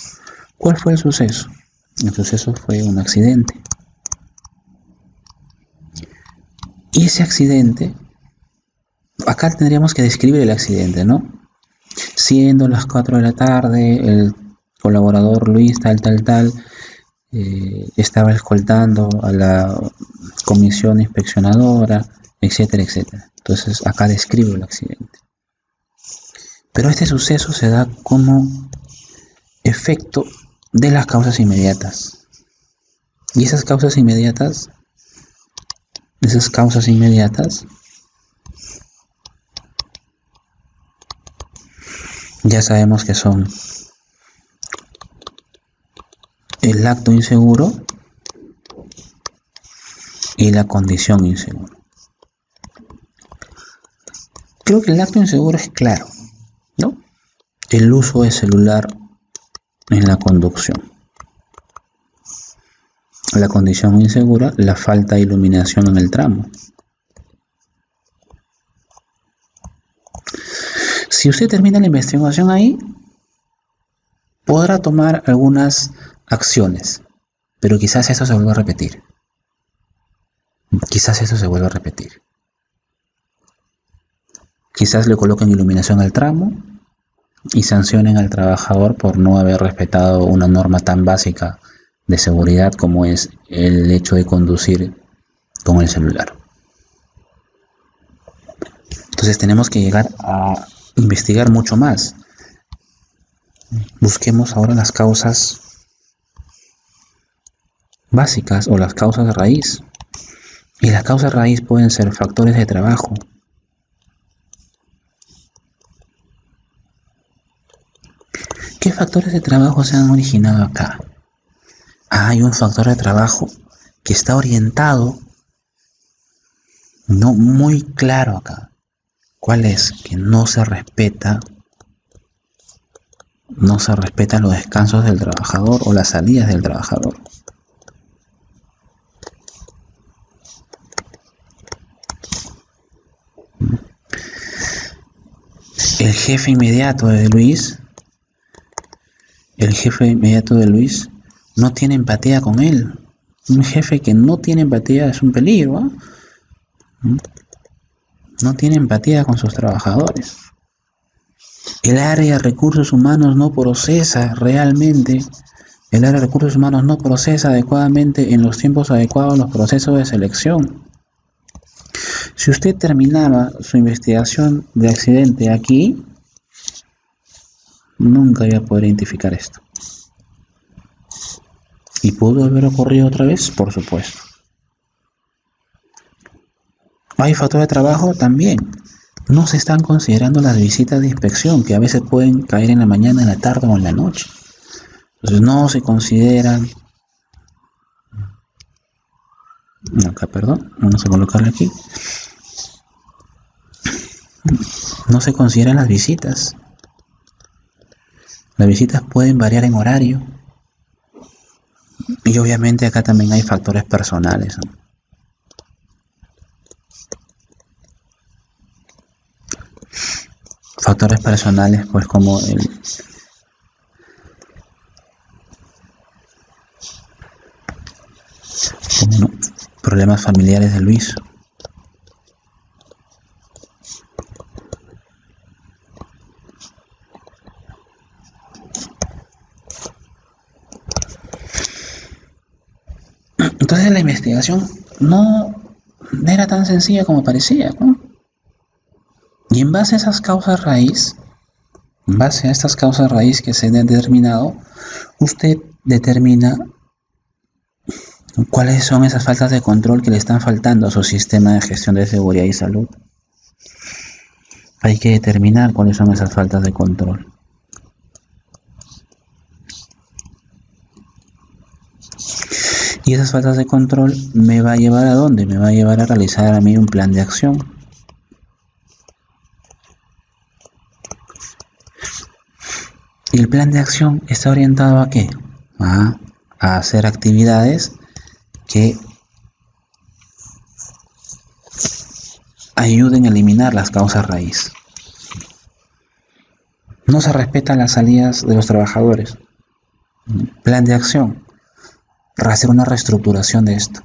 ¿Cuál fue el suceso? El suceso fue un accidente. Y ese accidente, acá tendríamos que describir el accidente, ¿no? Siendo las 4 de la tarde, el colaborador Luis tal, estaba escoltando a la comisión inspeccionadora, etcétera, etcétera. Entonces acá describo el accidente. Pero este suceso se da como efecto de las causas inmediatas. Y esas causas inmediatas Esas causas inmediatas ya sabemos que son el acto inseguro y la condición insegura. Creo que el acto inseguro es claro, ¿no? El uso de celular en la conducción. La condición insegura, la falta de iluminación en el tramo. Si usted termina la investigación ahí, podrá tomar algunas acciones, pero quizás eso se vuelva a repetir. Quizás le coloquen iluminación al tramo y sancionen al trabajador por no haber respetado una norma tan básica de seguridad como es el hecho de conducir con el celular. Entonces tenemos que llegar a investigar mucho más. Busquemos ahora las causas básicas o las causas de raíz. Y las causas raíz pueden ser factores de trabajo. ¿Qué factores de trabajo se han originado acá? Hay un factor de trabajo que está orientado, no muy claro acá. ¿Cuál es? Que no se respetan los descansos del trabajador o las salidas del trabajador. El jefe inmediato de Luis no tiene empatía con él. Un jefe que no tiene empatía es un peligro, ¿eh? No tiene empatía con sus trabajadores. El área de recursos humanos no procesa adecuadamente en los tiempos adecuados los procesos de selección. Si usted terminaba su investigación de accidente aquí, nunca iba a poder identificar esto. ¿Y pudo haber ocurrido otra vez? Por supuesto. ¿Hay factor de trabajo? También. No se están considerando las visitas de inspección, que a veces pueden caer en la mañana, en la tarde o en la noche. Entonces no se consideran. Acá, perdón, vamos a colocarle aquí. No se consideran las visitas. Las visitas pueden variar en horario. Y obviamente acá también hay factores personales, ¿no? Factores personales, pues como problemas familiares de Luis. Entonces la investigación no era tan sencilla como parecía, ¿no? Y en base a estas causas raíz que se han determinado, usted determina cuáles son esas faltas de control que le están faltando a su sistema de gestión de seguridad y salud. Hay que determinar cuáles son esas faltas de control. Y esas faltas de control me va a llevar ¿a dónde? Me va a llevar a realizar a mí un plan de acción. Y el plan de acción está orientado ¿a qué? A hacer actividades que ayuden a eliminar las causas raíz. No se respetan las salidas de los trabajadores. Plan de acción. Hacer una reestructuración de esto.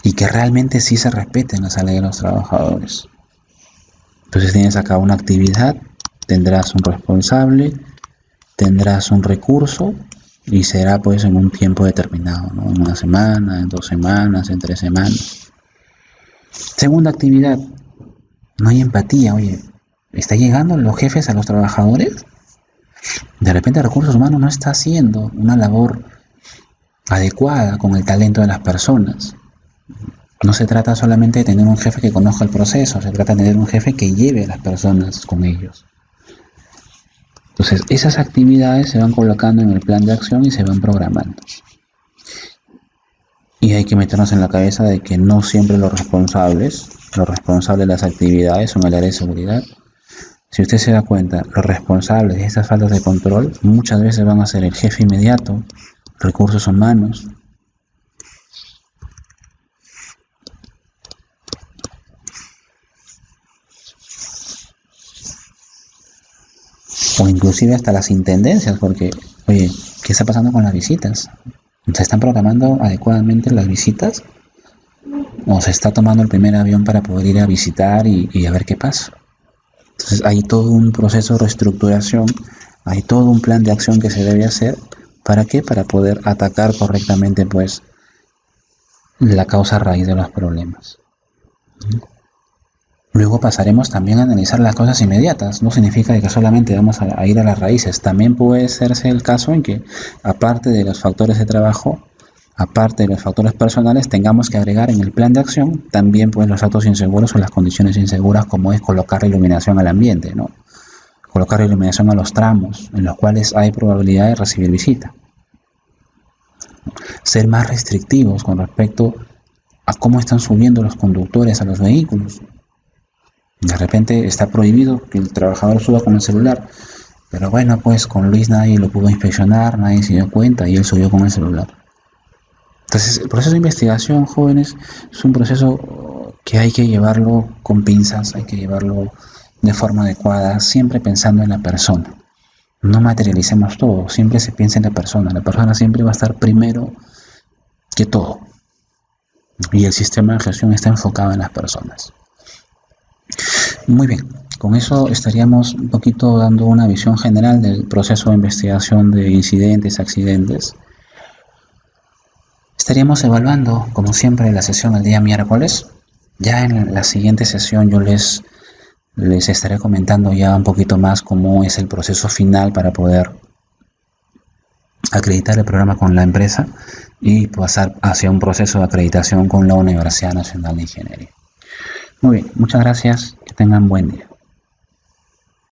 Y que realmente sí se respeten las salidas de los trabajadores. Entonces tienes acá una actividad. Tendrás un responsable, tendrás un recurso y será pues en un tiempo determinado, ¿no? En una semana, en 2 semanas, en 3 semanas. Segunda actividad, no hay empatía. Oye, ¿está llegando los jefes a los trabajadores? De repente recursos humanos no está haciendo una labor adecuada con el talento de las personas. No se trata solamente de tener un jefe que conozca el proceso, se trata de tener un jefe que lleve a las personas con ellos. Entonces, esas actividades se van colocando en el plan de acción y se van programando. Y hay que meternos en la cabeza de que no siempre los responsables de las actividades son el área de seguridad. Si usted se da cuenta, los responsables de estas faltas de control muchas veces van a ser el jefe inmediato, recursos humanos, o inclusive hasta las intendencias, porque, oye, ¿qué está pasando con las visitas? ¿Se están programando adecuadamente las visitas? ¿O se está tomando el primer avión para poder ir a visitar y a ver qué pasa? Entonces hay todo un proceso de reestructuración, hay todo un plan de acción que se debe hacer. ¿Para qué? Para poder atacar correctamente, pues, la causa raíz de los problemas. Luego pasaremos también a analizar las cosas inmediatas. No significa que solamente vamos a ir a las raíces. También puede serse el caso en que, aparte de los factores de trabajo, aparte de los factores personales, tengamos que agregar en el plan de acción también, pues, los actos inseguros o las condiciones inseguras, como es colocar iluminación al ambiente, ¿no? Colocar iluminación a los tramos en los cuales hay probabilidad de recibir visita. Ser más restrictivos con respecto a cómo están subiendo los conductores a los vehículos. De repente está prohibido que el trabajador suba con el celular, pero bueno, pues con Luis nadie lo pudo inspeccionar, nadie se dio cuenta y él subió con el celular. Entonces, el proceso de investigación, jóvenes, es un proceso que hay que llevarlo con pinzas, hay que llevarlo de forma adecuada, siempre pensando en la persona. No materialicemos todo, siempre se piensa en la persona siempre va a estar primero que todo. Y el sistema de gestión está enfocado en las personas. Muy bien, con eso estaríamos un poquito dando una visión general del proceso de investigación de incidentes, accidentes. Estaríamos evaluando, como siempre, la sesión el día miércoles. Ya en la siguiente sesión yo les estaré comentando ya un poquito más cómo es el proceso final para poder acreditar el programa con la empresa y pasar hacia un proceso de acreditación con la Universidad Nacional de Ingeniería. Muy bien, muchas gracias, que tengan buen día.